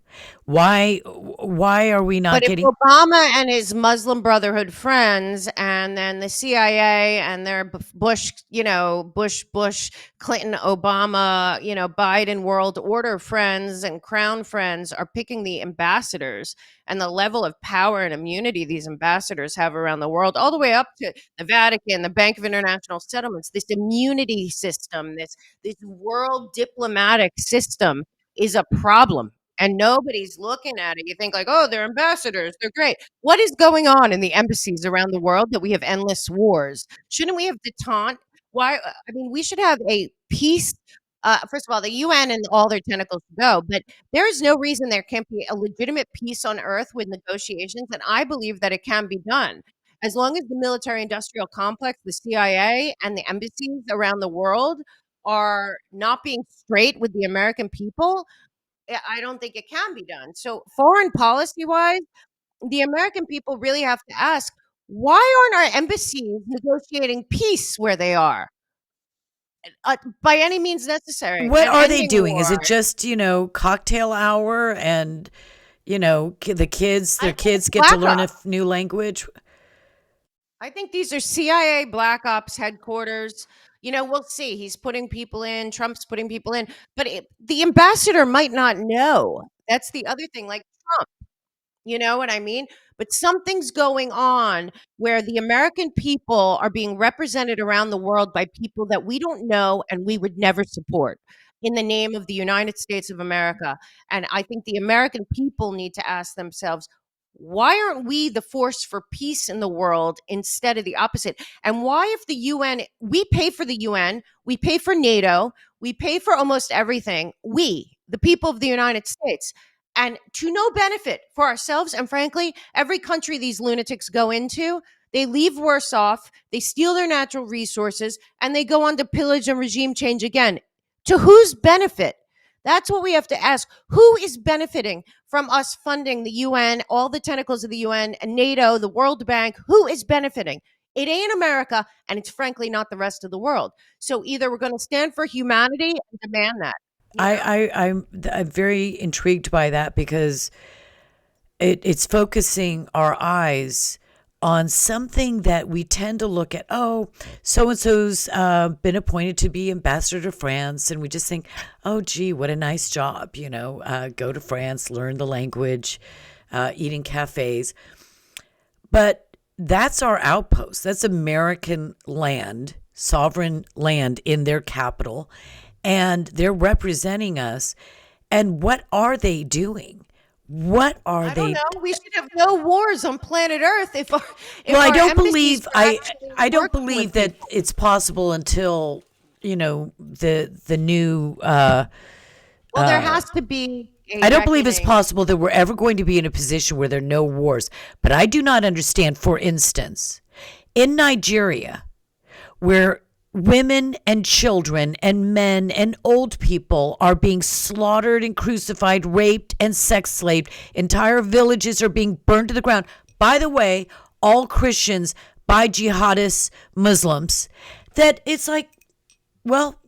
Why are we not But if getting? Obama and his Muslim Brotherhood friends, and then the CIA and their Bush, Bush, Clinton, Obama, Biden world order friends and crown friends are picking the ambassadors, and the level of power and immunity these ambassadors have around the world, all the way up to the Vatican, the Bank of International Settlements, this immunity system, this world diplomatic system is a problem, and nobody's looking at it. You think like, oh, they're ambassadors, they're great. What is going on in the embassies around the world that we have endless wars? Shouldn't we have detente? Why? I mean, we should have a peace. First of all, the UN and all their tentacles go, but there is no reason there can't be a legitimate peace on earth with negotiations, and I believe that it can be done. As long as the military industrial complex, the CIA, and the embassies around the world are not being straight with the American people, I don't think it can be done. So, foreign policy wise, the American people really have to ask, why aren't our embassies negotiating peace where they are, by any means necessary, What and are they ending doing? Is war? it just cocktail hour and the kids I their think it's kids get to black learn a ops. new language? I think these are CIA black ops headquarters. We'll see. He's putting people in. Trump's putting people in, but the ambassador might not know. That's the other thing. Like Trump. You know what I mean? But something's going on where the American people are being represented around the world by people that we don't know and we would never support in the name of the United States of America. And I think the American people need to ask themselves, Why aren't we the force for peace in the world instead of the opposite? And why, if the UN, we pay for the UN, we pay for NATO, we pay for almost everything, we, the people of the United States, and to no benefit for ourselves. And frankly, every country these lunatics go into, they leave worse off, they steal their natural resources, and they go on to pillage and regime change again. To whose benefit? That's what we have to ask. Who is benefiting from us funding the UN, all the tentacles of the UN, and NATO, the World Bank? Who is benefiting? It ain't America, and it's frankly not the rest of the world. So either we're going to stand for humanity and demand that, you know? I'm very intrigued by that because it's focusing our eyes on something that we tend to look at. Oh, so and so's been appointed to be ambassador to France, and we just think, oh, gee, what a nice job. Go to France, learn the language, eat in cafes. But that's our outpost. That's American land, sovereign land in their capital, and they're representing us. And what are they doing? What are I don't they? know. We should have no wars on planet Earth if Well, our embassies were I actually I don't working with believe that people. it's possible until the new. Well, there has to be a I don't believe it's reckoning. possible that we're ever going to be in a position where there are no wars. But I do not understand, for instance, in Nigeria, where women and children and men and old people are being slaughtered and crucified, raped and sex slaved. Entire villages are being burned to the ground. By the way, all Christians by jihadist Muslims. That it's like, well,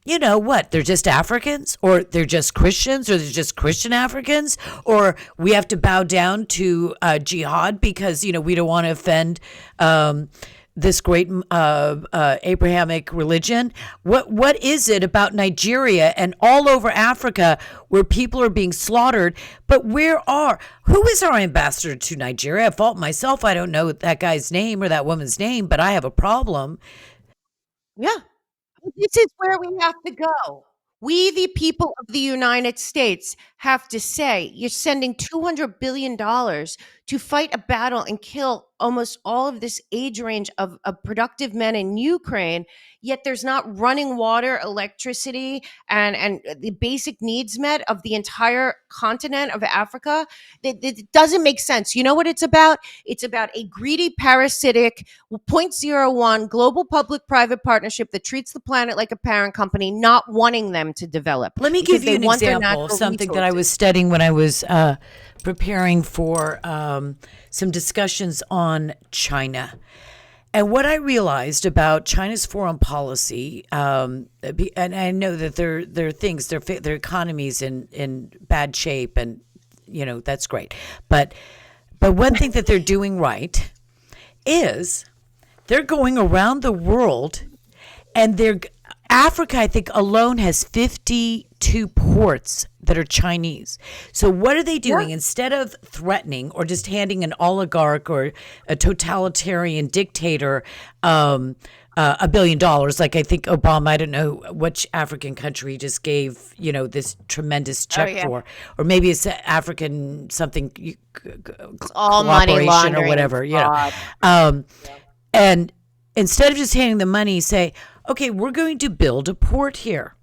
you know what? They're just Africans, or they're just Christians, or they're just Christian Africans, or we have to bow down to jihad because we don't want to offend this great Abrahamic religion. What is it about Nigeria and all over Africa where people are being slaughtered? But who is our ambassador to Nigeria? I fault myself. I don't know that guy's name or that woman's name, but I have a problem. Yeah. This is where we have to go. We, the people of the United States, have to say, you're sending $200 billion to fight a battle and kill almost all of this age range of productive men in Ukraine, yet there's not running water, electricity, and the basic needs met of the entire continent of Africa. It doesn't make sense. You know what it's about? It's about a greedy, parasitic, zero point zero 0.01 global public-private partnership that treats the planet like a parent company, not wanting them to develop Let me because give you they an want their example of natural something that I was resources. studying when I was preparing for some discussions on China. And what I realized about China's foreign policy, and I know that there are things, their economy's in bad shape, and that's great. But one thing that they're doing right is they're going around the world, and Africa, I think, alone has 52 ports that are Chinese. So what are they doing? Yeah. Instead of threatening or just handing an oligarch or a totalitarian dictator $1 billion, like I think Obama, I don't know which African country just gave, this tremendous Oh, check yeah. for, or maybe it's African something It's all money cooperation or laundering and whatever, fraud. Um, Yeah. and instead of just handing the money, say, okay, we're going to build a port here.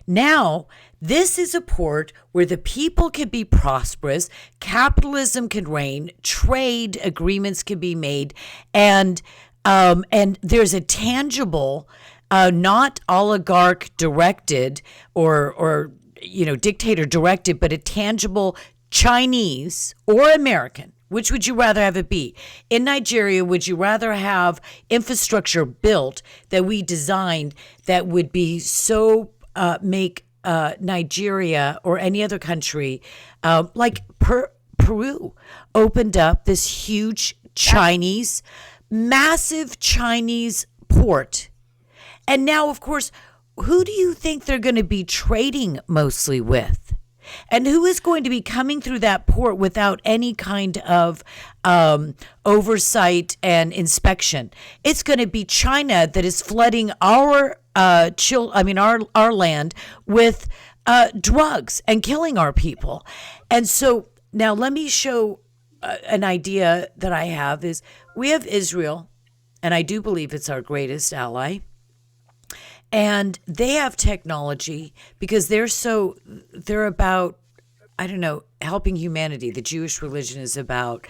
Now, this is a port where the people can be prosperous, capitalism can reign, trade agreements can be made, and there's a tangible, not oligarch directed or dictator directed, but a tangible Chinese or American. Which would you rather have it be? In Nigeria, would you rather have infrastructure built that we designed that would be so make Nigeria or any other country like Peru opened up this huge Chinese, massive Chinese port? And now, of course, who do you think they're going to be trading mostly with? And who is going to be coming through that port without any kind of oversight and inspection? It's going to be China that is flooding our our land with drugs and killing our people. And so now let me show an idea that I have is we have Israel, and I do believe it's our greatest ally. And they have technology because they're about, I don't know, helping humanity. The Jewish religion is about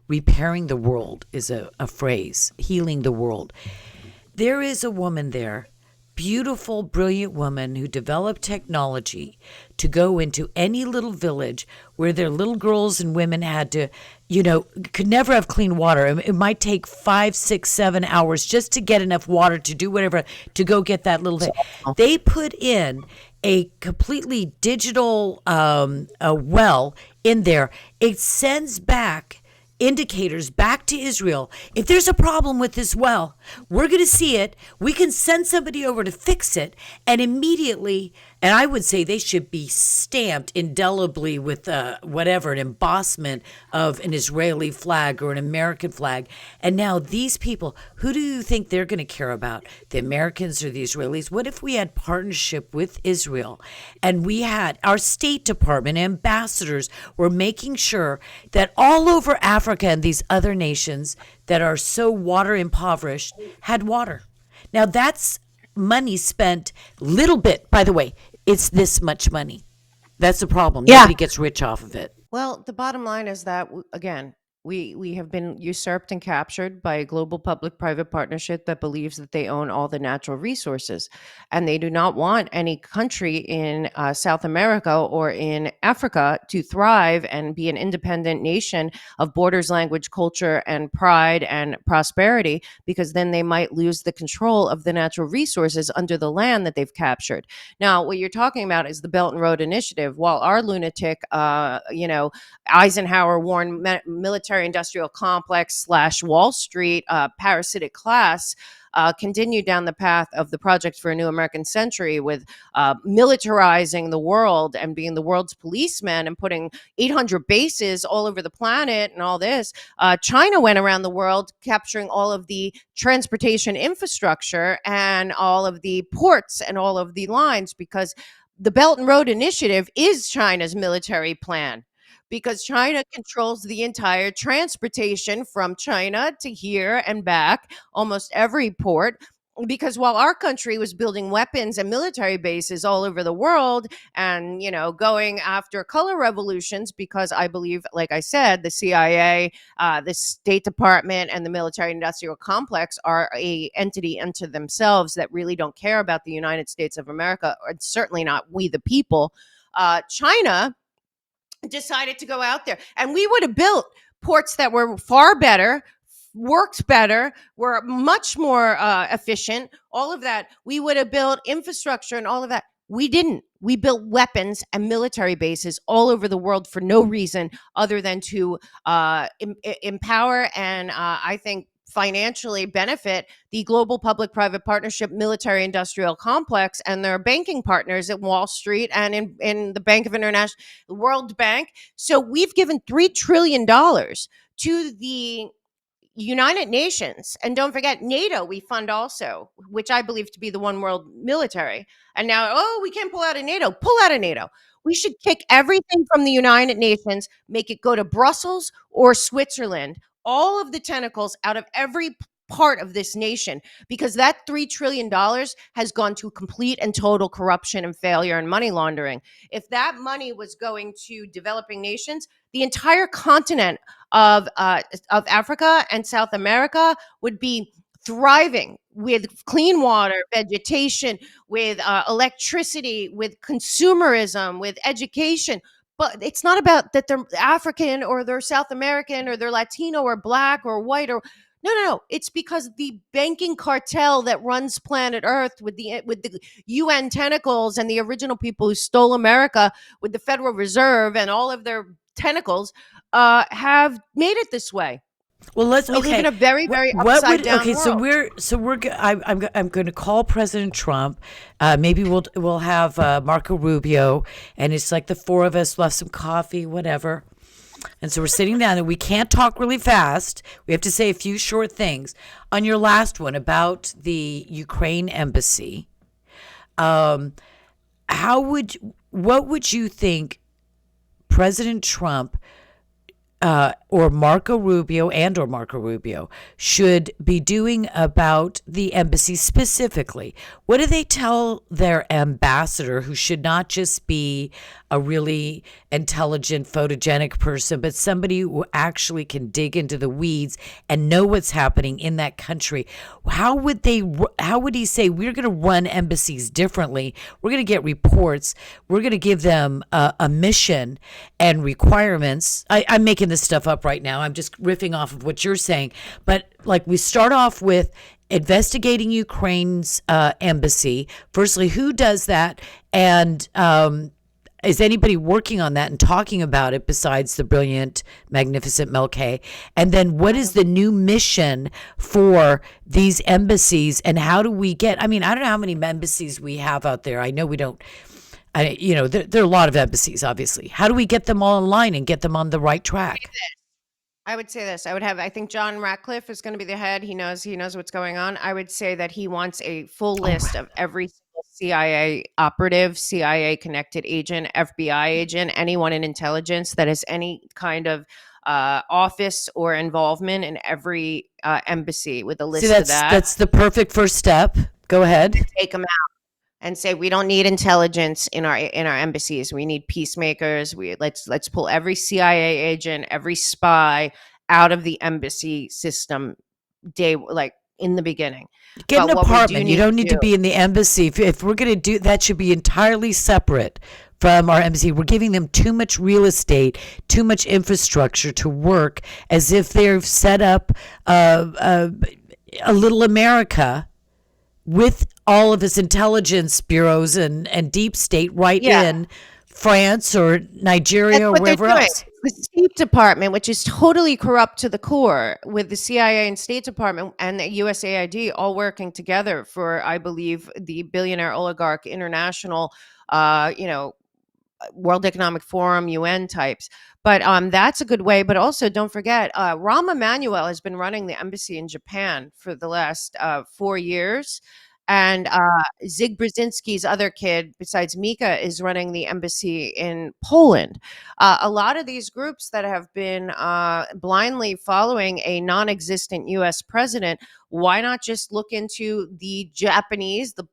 repairing the world, is a phrase, healing the world. There is a woman there, beautiful, brilliant woman who developed technology to go into any little village where their little girls and women had to, could never have clean water. It might take 5, 6, 7 hours just to get enough water to do whatever, to go get that little thing. They put in a completely digital a well in there. It sends back indicators back to Israel. If there's a problem with this well, we're going to see it. We can send somebody over to fix it, and immediately, and I would say they should be stamped indelibly with whatever, an embossment of an Israeli flag or an American flag. And now these people, who do you think they're going to care about? The Americans or the Israelis? What if we had partnership with Israel and we had our State Department ambassadors were making sure that all over Africa and these other nations that are so water impoverished had water. Now that's money spent, little bit, by the way, it's this much money. That's the problem. Yeah. Nobody gets rich off of it. Well, the bottom line is that again, we have been usurped and captured by a global public-private partnership that believes that they own all the natural resources, and they do not want any country in South America or in Africa to thrive and be an independent nation of borders, language, culture, and pride and prosperity, because then they might lose the control of the natural resources under the land that they've captured. Now, what you're talking about is the Belt and Road Initiative. While our lunatic, Eisenhower worn military industrial complex / Wall Street parasitic class continued down the path of the Project for a New American Century with militarizing the world and being the world's policeman and putting 800 bases all over the planet and all this. China went around the world capturing all of the transportation infrastructure and all of the ports and all of the lines, because the Belt and Road Initiative is China's military plan, because China controls the entire transportation from China to here and back, almost every port. Because while our country was building weapons and military bases all over the world and, going after color revolutions, because I believe, like I said, the CIA, the State Department, and the military industrial complex are a entity unto themselves that really don't care about the United States of America, or certainly not we the people. China decided to go out there, and we would have built ports that were far better, worked better, were much more efficient, all of that. We would have built infrastructure and all of that. We didn't. We built weapons and military bases all over the world for no reason other than to empower and I think financially benefit the global public-private partnership military industrial complex and their banking partners at Wall Street and in the Bank of International, the World Bank. So we've given $3 trillion to the United Nations. And don't forget, NATO, we fund also, which I believe to be the one world military. And now, we can't pull out of NATO. Pull out of NATO. We should kick everything from the United Nations, make it go to Brussels or Switzerland, all of the tentacles out of every part of this nation, because that $3 trillion has gone to complete and total corruption and failure and money laundering. If that money was going to developing nations, the entire continent of Africa and South America would be thriving with clean water, vegetation, with electricity, with consumerism, with education. But it's not about that they're African or they're South American or they're Latino or black or white or no. It's because the banking cartel that runs planet Earth with the UN tentacles and the original people who stole America with the Federal Reserve and all of their tentacles have made it this way. Well, We live in a very, very upside down world. I'm going to call President Trump. Maybe we'll have Marco Rubio, and it's like the four of us. We'll have some coffee, whatever. And so we're sitting down, and we can't talk really fast. We have to say a few short things. On your last one about the Ukraine embassy, what would you think President Trump Marco Rubio should be doing about the embassy specifically? What do they tell their ambassador, who should not just be a really intelligent, photogenic person, but somebody who actually can dig into the weeds and know what's happening in that country? How would they? How would he say we're going to run embassies differently? We're going to get reports. We're going to give them a mission and requirements. I'm making this stuff up right now. I'm just riffing off of what you're saying, but like we start off with investigating Ukraine's embassy. Firstly, who does that? And is anybody working on that and talking about it besides the brilliant, magnificent Mel K? And then what is the new mission for these embassies, and how do we get, I mean, I don't know how many embassies we have out there. I know we don't, there are a lot of embassies, obviously. How do we get them all in line and get them on the right track? I would say this. I think John Ratcliffe is going to be the head. He knows what's going on. I would say that he wants a full Oh, list of every single CIA operative, CIA connected agent, FBI agent, anyone in intelligence that has any kind of office or involvement in every embassy, with a see, list of that. that's the perfect first step. Go ahead. Take them and say we don't need intelligence in our embassies. We need peacemakers. Let's pull every CIA agent, every spy out of the embassy system day, like in the beginning. Get an But what we do apartment. You need don't to need do, to be in the embassy. If we're going to do that, should be entirely separate from our embassy. We're giving them too much real estate, too much infrastructure to work as if they've set up a little America with all of its intelligence bureaus and deep state right yeah, in France or that's Nigeria or what they're wherever doing. else. The State Department, which is totally corrupt to the core, with the CIA and State Department and the USAID all working together for, I believe, the billionaire oligarch international, you know, World Economic Forum, UN types. But that's a good way. But also, don't forget, Rahm Emanuel has been running the embassy in Japan for the last 4 years. And Zig Brzezinski's other kid, besides Mika, is running the embassy in Poland. A lot of these groups that have been blindly following a non existent US president, why not just look into the Japanese, the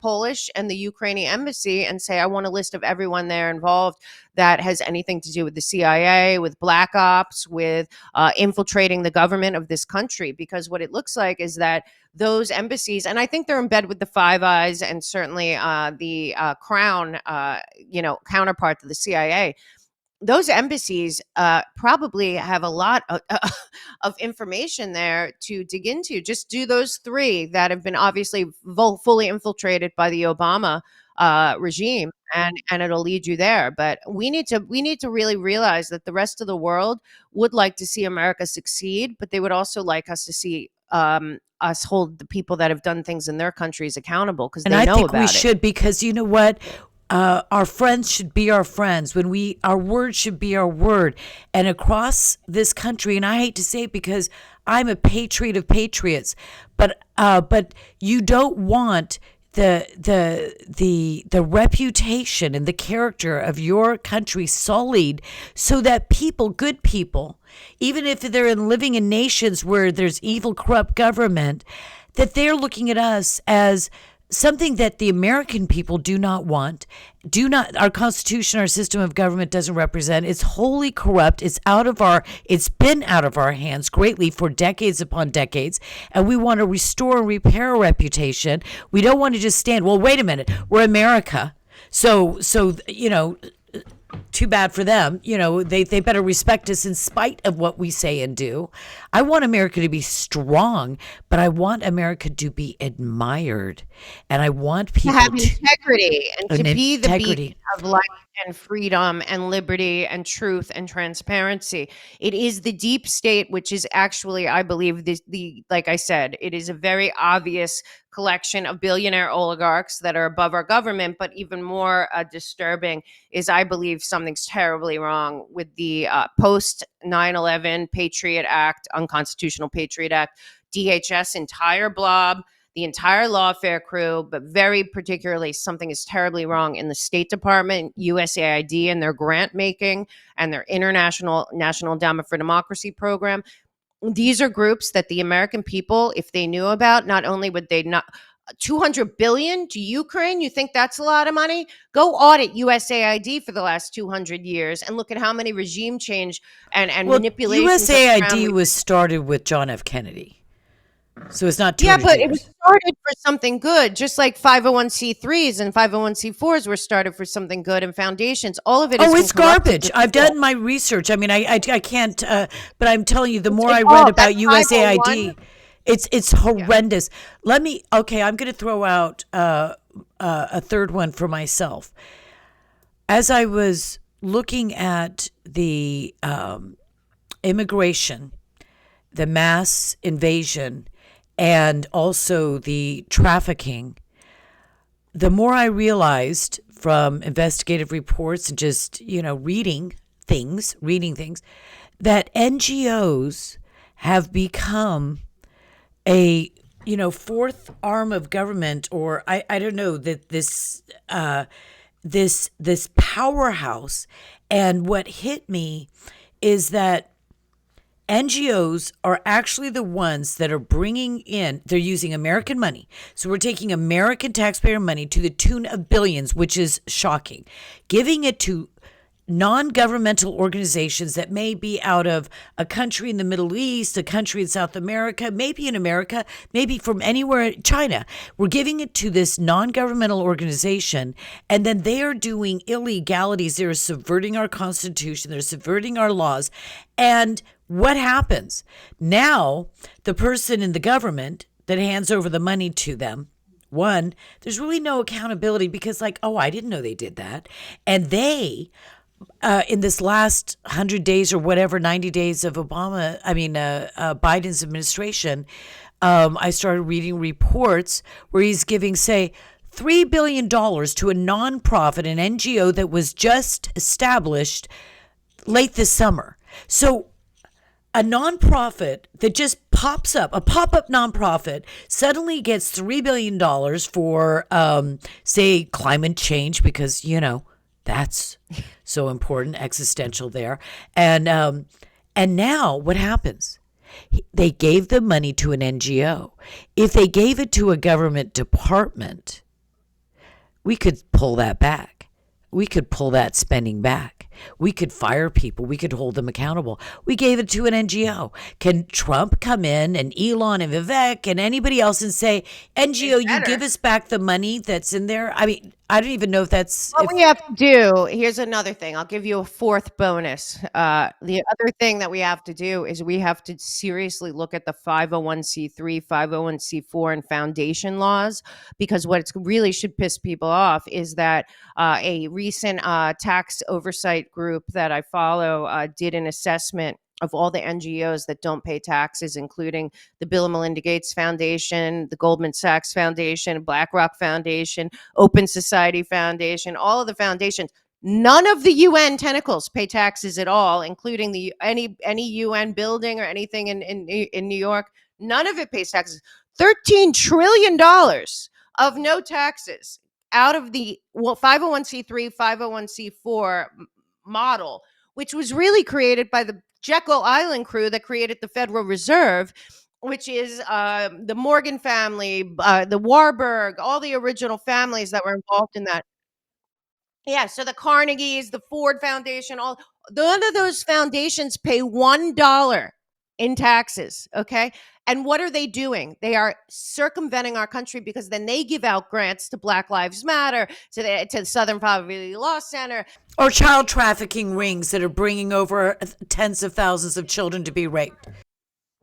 Polish, and the Ukrainian embassy and say, I want a list of everyone there involved that has anything to do with the CIA, with black ops, with infiltrating the government of this country? Because what it looks like is that those embassies, and I think they're in bed with the Five Eyes and certainly the Crown, counterpart to the CIA. Those embassies probably have a lot of information there to dig into. Just do those three that have been obviously fully infiltrated by the Obama regime, and it'll lead you there. But we need to really realize that the rest of the world would like to see America succeed, but they would also like us to see us hold the people that have done things in their countries accountable, because And they I know think we about it. should, because you know what? Our friends should be our friends. Our word should be our word. And across this country, and I hate to say it because I'm a patriot of patriots, but you don't want the reputation and the character of your country sullied, so that people, good people, even if they're living in nations where there's evil, corrupt government, that they're looking at us as something that the American people do not want, our Constitution, our system of government doesn't represent. It's wholly corrupt. It's been out of our hands greatly for decades upon decades. And we want to restore and repair a reputation. We don't want to just stand, well, wait a minute, we're America. So, too bad for them. They better respect us in spite of what we say and do. I want America to be strong, but I want America to be admired. And I want To people have to, integrity and to an be the beacon integrity. of light and freedom and liberty and truth and transparency. It is the deep state, which is actually, I believe, the like I said, it is a very obvious collection of billionaire oligarchs that are above our government. But even more disturbing is, I believe, something's terribly wrong with the post 9/11 Patriot Act, unconstitutional Patriot Act, DHS entire blob the entire lawfare crew, but very particularly something is terribly wrong in the State Department, USAID, and their grant making and their international National Endowment for Democracy program. These are groups that the American people, if they knew about, not only would they not 200 billion to Ukraine, you think that's a lot of money? Go audit USAID for the last 200 years and look at how many regime change and Well, manipulations of the USAID ground. was started with John F. Kennedy, so it's not Yeah, 200 but it was years. started for something good, just like 501c3s and 501c4s were started for something good, and foundations. All of it has Oh, been it's corrupted garbage. to I've evil. done my research. I mean, I can't. But I'm telling you, the It's more I read evolved. That about 501, USAID, it's yeah. horrendous. Let me. Okay, I'm going to throw out a third one for myself. As I was looking at the immigration, the mass invasion, and also the trafficking, the more I realized from investigative reports and just, reading things, that NGOs have become a, fourth arm of government, or I don't know, that this powerhouse. And what hit me is that NGOs are actually the ones that are bringing in, they're using American money. So we're taking American taxpayer money to the tune of billions, which is shocking, giving it to non-governmental organizations that may be out of a country in the Middle East, a country in South America, maybe in America, maybe from anywhere, China. We're giving it to this non-governmental organization, and then they are doing illegalities. They're subverting our Constitution. They're subverting our laws. And what happens? Now, the person in the government that hands over the money to them, one, there's really no accountability because, like, oh, I didn't know they did that. And they, in this last 100 days or whatever, 90 days of Biden's administration, I started reading reports where he's giving, say, $3 billion to a nonprofit, an NGO that was just established late this summer. So a nonprofit that just pops up, a pop-up nonprofit, suddenly gets $3 billion for, say, climate change, because, that's so important, existential there. And now what happens? They gave the money to an NGO. If they gave it to a government department, we could pull that back. We could pull that spending back. We could fire people. We could hold them accountable. We gave it to an NGO. Can Trump come in, and Elon and Vivek and anybody else, and say, They NGO, you give better. us back the money that's in there? I mean, I don't even know if that's, What if, we have to do, here's another thing. I'll give you a fourth bonus. The other thing that we have to do is we have to seriously look at the 501c3, 501c4, and foundation laws, because what it really should piss people off is that a recent tax oversight group that I follow did an assessment of all the NGOs that don't pay taxes, including the Bill and Melinda Gates Foundation, the Goldman Sachs Foundation, BlackRock Foundation, Open Society Foundation, all of the foundations. None of the UN tentacles pay taxes at all, including the any UN building or anything in New York. None of it pays taxes. $13 trillion of no taxes out of the 501c3, 501c4 model, which was really created by the Jekyll Island crew that created the Federal Reserve, which is the Morgan family, the Warburg, all the original families that were involved in that. Yeah, so the Carnegies, the Ford Foundation, all none of those foundations pay $1 in taxes. Okay. And what are they doing? They are circumventing our country, because then they give out grants to Black Lives Matter, to the Southern Poverty Law Center. or child trafficking rings that are bringing over tens of thousands of children to be raped.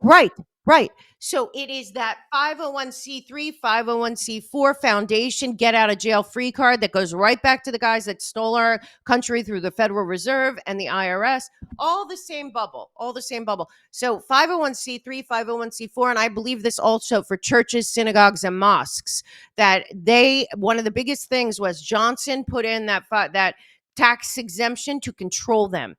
Right, right. So it is that 501c3, 501c4 foundation get out of jail free card that goes right back to the guys that stole our country through the Federal Reserve and the IRS. All the same bubble, all the same bubble. So 501c3, 501c4, and I believe this also for churches, synagogues, and mosques, that one of the biggest things was Johnson put in that tax exemption to control them.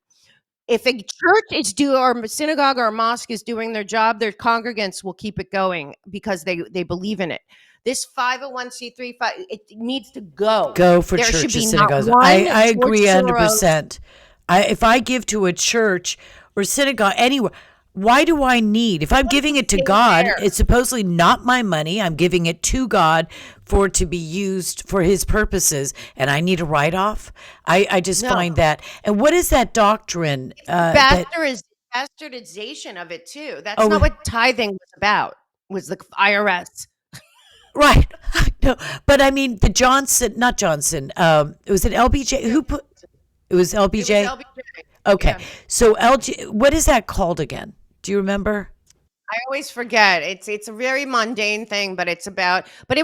If a church is do or a synagogue or a mosque is doing their job, their congregants will keep it going because they believe in it. This 501c3 it needs to go. Go for There should churches, be not synagogues. one I George agree Soros. 100%. If I give to a church or synagogue anywhere, why do I need? If I'm What giving to it to stay God, there? it's supposedly not my money. I'm giving it to God for it to be used for His purposes, and I need a write off. I just No, find that. And what is that doctrine that? bastardization of it too. That's not Oh, what tithing was about. Was the IRS? right. No, but I mean the Johnson, not Johnson. Was it LBJ? Who put? It was It was LBJ. LBJ. Okay. Yeah. So LG, what is that called again? Do you remember? I always forget. It's a very mundane thing, but it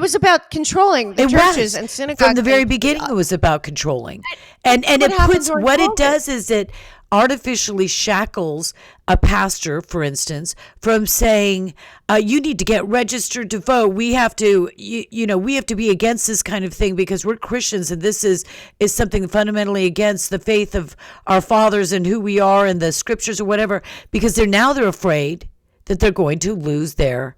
was about controlling the It churches was and from synagogues the and very beginning. It was about controlling, this is and what it happened puts during what it COVID. does is it artificially shackles a pastor, for instance, from saying you need to get registered to vote. We have to, we have to be against this kind of thing because we're Christians, and this is something fundamentally against the faith of our fathers and who we are and the scriptures or whatever. Because they're afraid that they're going to lose their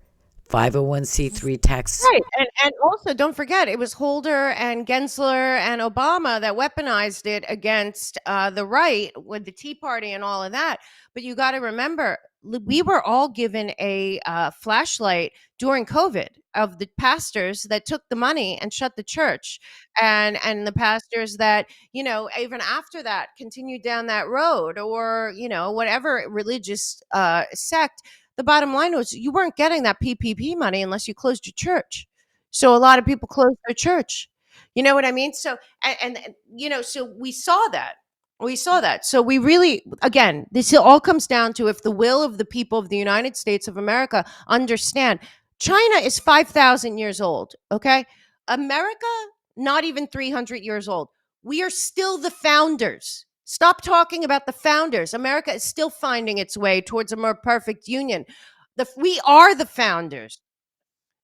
501c3 tax. Right, and also don't forget, it was Holder and Gensler and Obama that weaponized it against the right with the Tea Party and all of that. But you got to remember, we were all given a flashlight during COVID of the pastors that took the money and shut the church, and the pastors that even after that continued down that road, or whatever religious sect. The bottom line was you weren't getting that PPP money unless you closed your church. So a lot of people closed their church. You know what I mean? So so we saw that. We saw that. So we really, again, this all comes down to if the will of the people of the United States of America understand. China is 5,000 years old, okay? America, not even 300 years old. We are still the founders. Stop talking about the founders. America is still finding its way towards a more perfect union. We are the founders.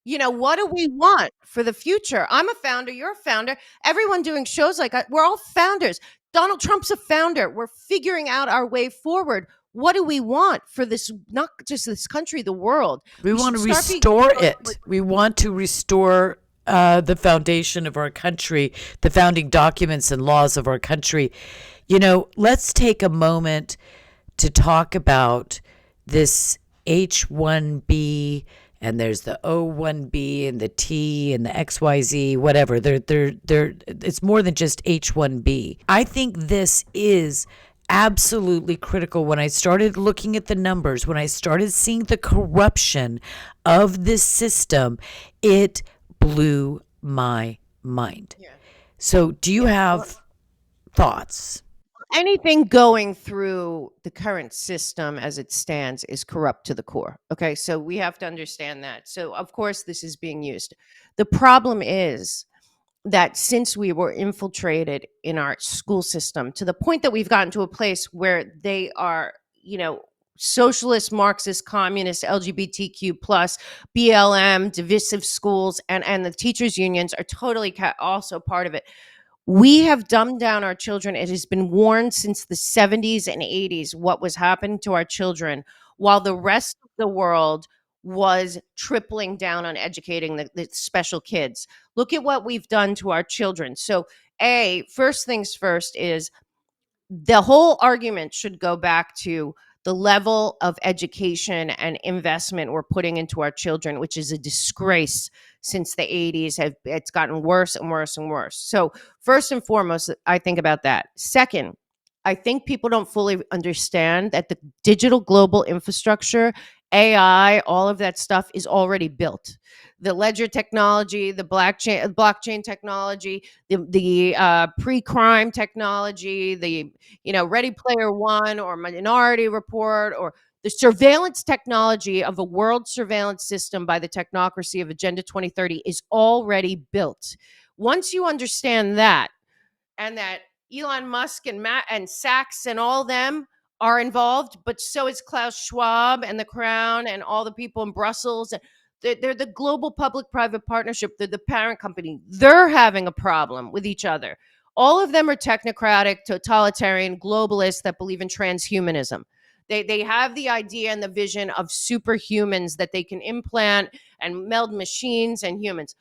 What do we want for the future? I'm a founder. You're a founder. Everyone doing shows like we're all founders. Donald Trump's a founder. We're figuring out our way forward. What do we want for this, not just this country, the world? We We want should to start being restore it. We want to restore the foundation of our country, the founding documents and laws of our country. Let's take a moment to talk about this H1B, and there's the O1B and the T and the XYZ, whatever. It's more than just H1B. I think this is absolutely critical. When I started looking at the numbers, when I started seeing the corruption of this system, it blew my mind. Yeah. So, do you have thoughts? Anything going through the current system as it stands is corrupt to the core. Okay. So we have to understand that. So, of course, this is being used. The problem is that since we were infiltrated in our school system to the point that we've gotten to a place where they are, socialist, Marxist, communist, LGBTQ plus, BLM, divisive schools, and the teachers unions are totally also part of it. We have dumbed down our children. It has been warned since the 70s and 80s what was happening to our children, while the rest of the world was tripling down on educating the special kids. Look at what we've done to our children. So, first things first is the whole argument should go back to the level of education and investment we're putting into our children, which is a disgrace since the 80s. It's gotten worse and worse and worse. So, first and foremost, I think about that. Second, I think people don't fully understand that the digital global infrastructure, AI, all of that stuff is already built. The ledger technology, the blockchain technology, the pre-crime technology, the Ready Player One or Minority Report, or the surveillance technology of a world surveillance system by the technocracy of Agenda 2030 is already built. Once you understand that, and that Elon Musk and Matt and Sachs and all them are involved, but so is Klaus Schwab and the Crown and all the people in Brussels. They're the global public-private partnership. They're the parent company. They're having a problem with each other. All of them are technocratic, totalitarian, globalists that believe in transhumanism. They have the idea and the vision of superhumans that they can implant and meld machines and humans.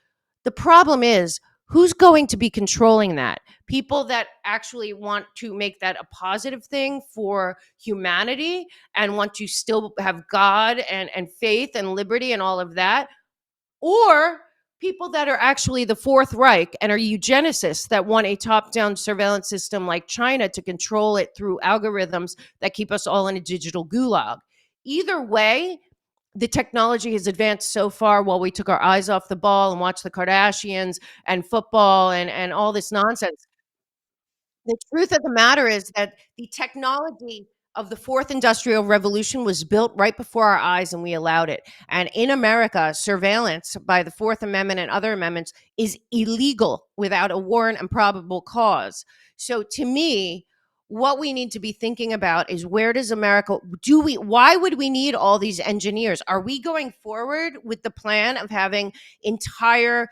The problem is, who's going to be controlling that? People that actually want to make that a positive thing for humanity and want to still have God and faith and liberty and all of that, or people that are actually the Fourth Reich and are eugenicists that want a top down surveillance system like China to control it through algorithms that keep us all in a digital gulag. Either way, the technology has advanced so far while we took our eyes off the ball and watched the Kardashians and football and all this nonsense. The truth of the matter is that the technology of the fourth industrial revolution was built right before our eyes and we allowed it. And in America, surveillance by the Fourth Amendment and other amendments is illegal without a warrant and probable cause. So to me, what we need to be thinking about is, where does America, why would we need all these engineers? Are we going forward with the plan of having entire,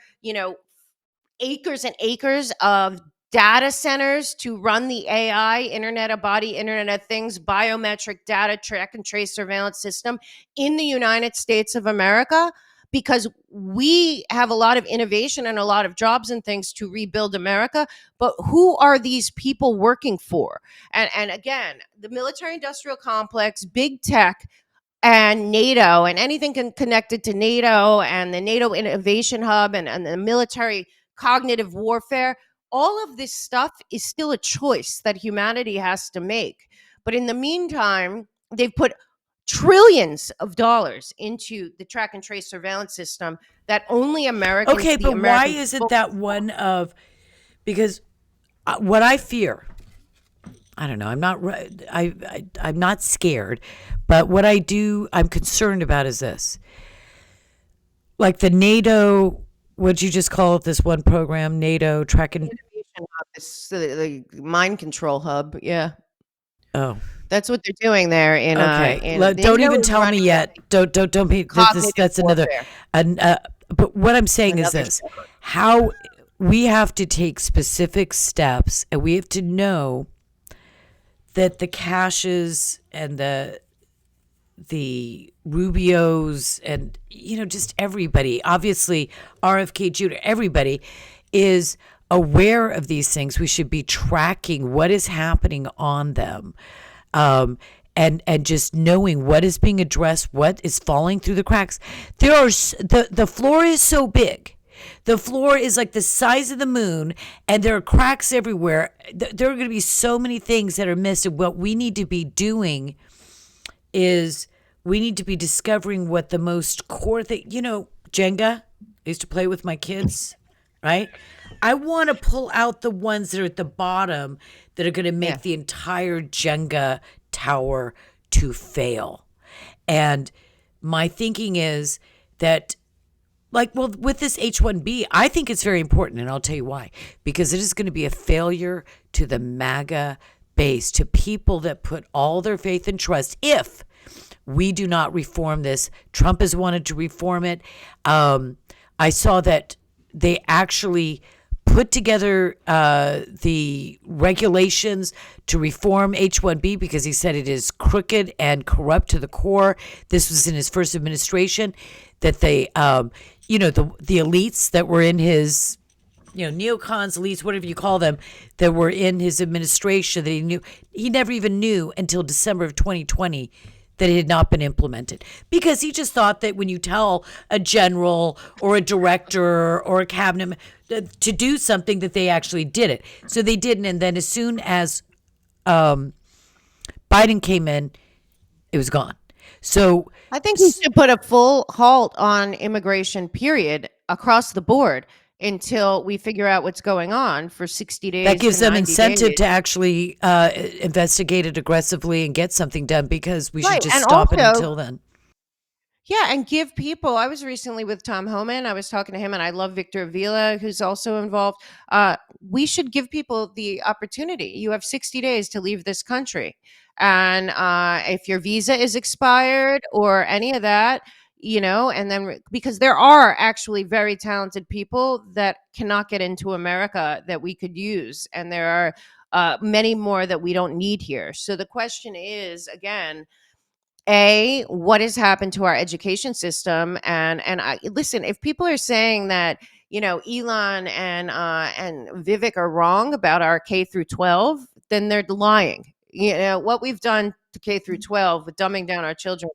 acres and acres of data centers to run the AI, Internet of Body, Internet of Things, biometric data track and trace surveillance system in the United States of America? Because we have a lot of innovation and a lot of jobs and things to rebuild America. But who are these people working for? And again, the military industrial complex, big tech, and NATO, and anything connected to NATO and the NATO Innovation Hub and the military cognitive warfare, all of this stuff is still a choice that humanity has to make. But in the meantime, they've put trillions of dollars into the track and trace surveillance system that only Americans, Okay, the but why American isn't people. that one of, because what I fear, I don't know, I'm not I'm not scared, but what I'm concerned about is this. Like the NATO, what'd you just call it, this one program, NATO track and Innovation Hub, the mind control hub. Yeah. oh, That's what they're doing there okay. in Don't NATO even is tell me running yet. Don't be cognitive that's another warfare. an but what I'm saying is Another this. show. How we have to take specific steps, and we have to know that the Cashes and the Rubios and just everybody, obviously RFK Jr., everybody is aware of these things. We should be tracking what is happening on them, and just knowing what is being addressed, what is falling through the cracks. The floor is so big. The floor is like the size of the moon, and there are cracks everywhere. There are going to be so many things that are missed. And what we need to be doing is we need to be discovering what the most core thing, Jenga. I used to play with my kids, right? I want to pull out the ones that are at the bottom that are going to Yeah. make the entire Jenga tower to fail. And my thinking is that, like, well, with this H-1B, I think it's very important, and I'll tell you why. Because it is going to be a failure to the MAGA base, to people that put all their faith and trust. If we do not reform this, Trump has wanted to reform it. I saw that they actually put together the regulations to reform H-1B because he said it is crooked and corrupt to the core. This was in his first administration, that they, the elites that were in his, neocons, elites, whatever you call them, that were in his administration that he never even knew until December of 2020 that it had not been implemented, because he just thought that when you tell a general or a director or a cabinet to do something, that they actually did it. So they didn't. And then as soon as Biden came in, it was gone. So I think we should put a full halt on immigration, period, across the board until we figure out what's going on for 60 that days gives to them 90 incentive days. to actually investigate it aggressively and get something done, because we should Right. just And stop it also, until then. yeah, and give people. I was recently with Tom Homan. I was talking to him, and I love Victor Avila, who's also involved. We should give people the opportunity. You have 60 days to leave this country. And if your visa is expired or any of that, and then because there are actually very talented people that cannot get into America that we could use, and there are many more that we don't need here. So the question is, again, what has happened to our education system? And I listen, if people are saying that, Elon and Vivek are wrong about our K through 12, then they're lying. What we've done to K through 12 with dumbing down our children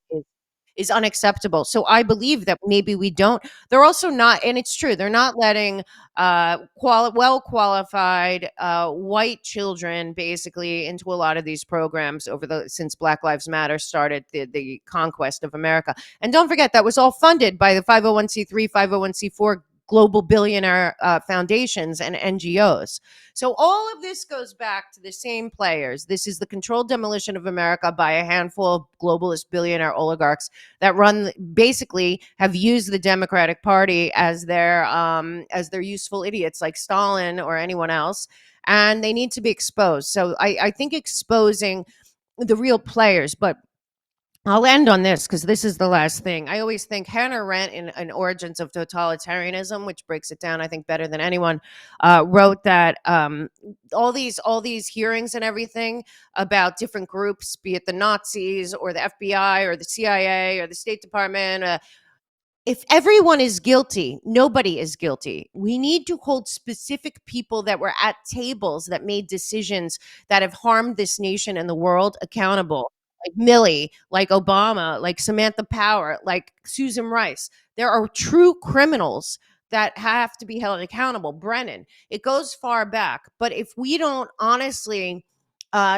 is unacceptable. So I believe that maybe we don't. They're also not, and it's true, they're not letting well qualified white children basically into a lot of these programs since Black Lives Matter started the conquest of America. And don't forget, that was all funded by the 501c3, 501c4 global billionaire foundations and NGOs. So all of this goes back to the same players. This is the controlled demolition of America by a handful of globalist billionaire oligarchs that basically have used the Democratic Party as their useful idiots like Stalin or anyone else, and they need to be exposed. So I think exposing the real players. But I'll end on this because this is the last thing. I always think Hannah Arendt in Origins of Totalitarianism, which breaks it down, I think, better than anyone, wrote that all these hearings and everything about different groups, be it the Nazis or the FBI or the CIA or the State Department, if everyone is guilty, nobody is guilty. We need to hold specific people that were at tables that made decisions that have harmed this nation and the world accountable. Like Millie, like Obama, like Samantha Power, like Susan Rice. There are true criminals that have to be held accountable. Brennan, it goes far back. But if we don't honestly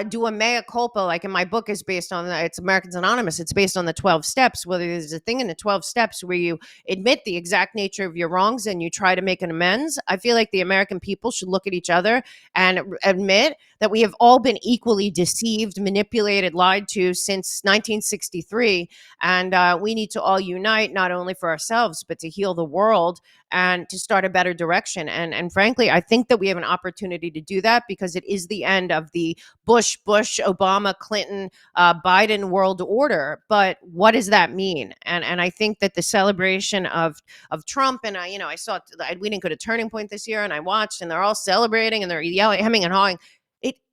do a mea culpa, like in my book is based on it's Americans Anonymous, it's based on the 12 steps. Whether there's a thing in the 12 steps where you admit the exact nature of your wrongs and you try to make an amends. I feel like the American people should look at each other and admit that we have all been equally deceived, manipulated, lied to since 1963, and we need to all unite, not only for ourselves but to heal the world and to start a better direction. And frankly, I think that we have an opportunity to do that because it is the end of the Bush, Obama, Clinton, Biden world order. But what does that mean? And I think that the celebration of Trump, and I saw we didn't go to Turning Point this year, and I watched, and they're all celebrating and they're yelling, hemming and hawing.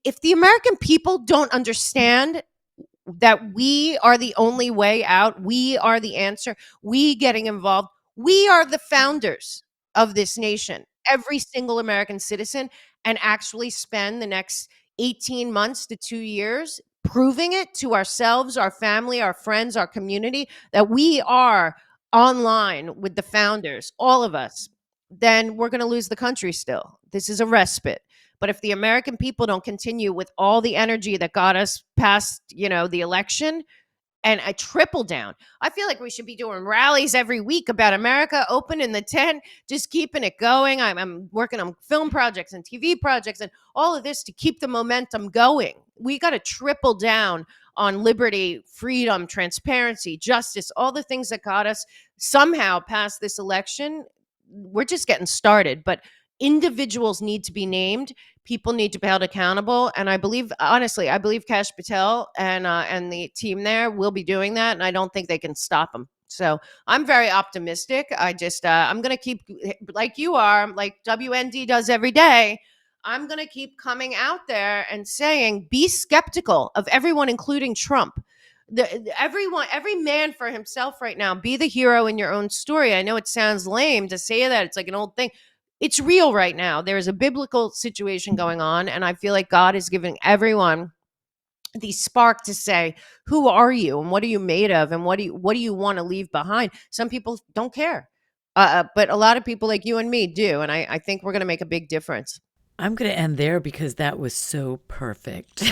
If the American people don't understand that we are the only way out, we are the answer, we getting involved, we are the founders of this nation, every single American citizen, and actually spend the next 18 months to 2 years proving it to ourselves, our family, our friends, our community, that we are online with the founders, all of us, then we're going to lose the country still. This is a respite. But if the American people don't continue with all the energy that got us past, the election, and a triple down. I feel like we should be doing rallies every week about America, opening the tent, just keeping it going. I'm working on film projects and TV projects and all of this to keep the momentum going. We got to triple down on liberty, freedom, transparency, justice, all the things that got us somehow past this election. We're just getting started, but individuals need to be named. People need to be held accountable, and I believe Kash Patel and the team there will be doing that, and I don't think they can stop them. So I'm very optimistic. I'm going to keep, like you are, like WND does every day. I'm going to keep coming out there and saying, be skeptical of everyone, including Trump. Every man for himself right now. Be the hero in your own story. I know it sounds lame to say that. It's like an old thing. It's real right now. There is a biblical situation going on, and I feel like God is giving everyone the spark to say, who are you and what are you made of and what do you want to leave behind? Some people don't care, but a lot of people like you and me do, and I think we're going to make a big difference. I'm going to end there because that was so perfect.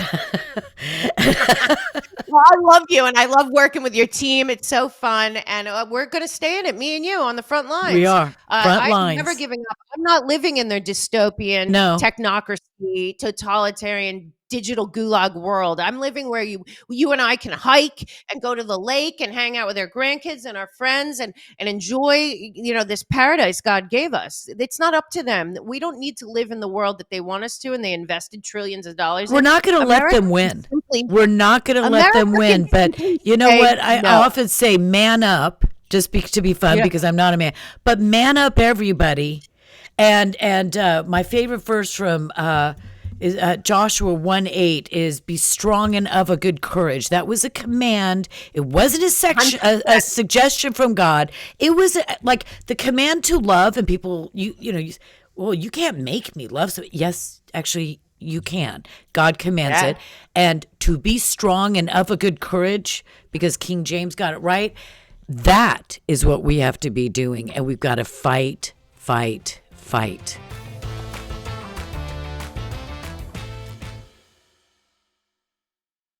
Well, I love you, and I love working with your team. It's so fun, and we're going to stay in it, me and you, on the front lines. We are front I'm never lines. giving up. I'm not living in their dystopian, No. technocracy, totalitarian, digital gulag world. I'm living where you and I can hike and go to the lake and hang out with our grandkids and our friends and enjoy, this paradise God gave us. It's not up to them. We don't need to live in the world that they want us to, and they invested trillions of dollars We're in. not going to let them win. We're not going to let them win. But you know what? I often say, man up to be fun Yeah. because I'm not a man. But man up, everybody. And my favorite verse from is Joshua 1:8 is be strong and of a good courage. That was a command. It wasn't a suggestion from God. It was like the command to love. And people, well, you can't make me love. So yes, actually, you can. God commands Yeah. it. And to be strong and of a good courage, because King James got it right. That is what we have to be doing. And we've got to fight, fight, fight.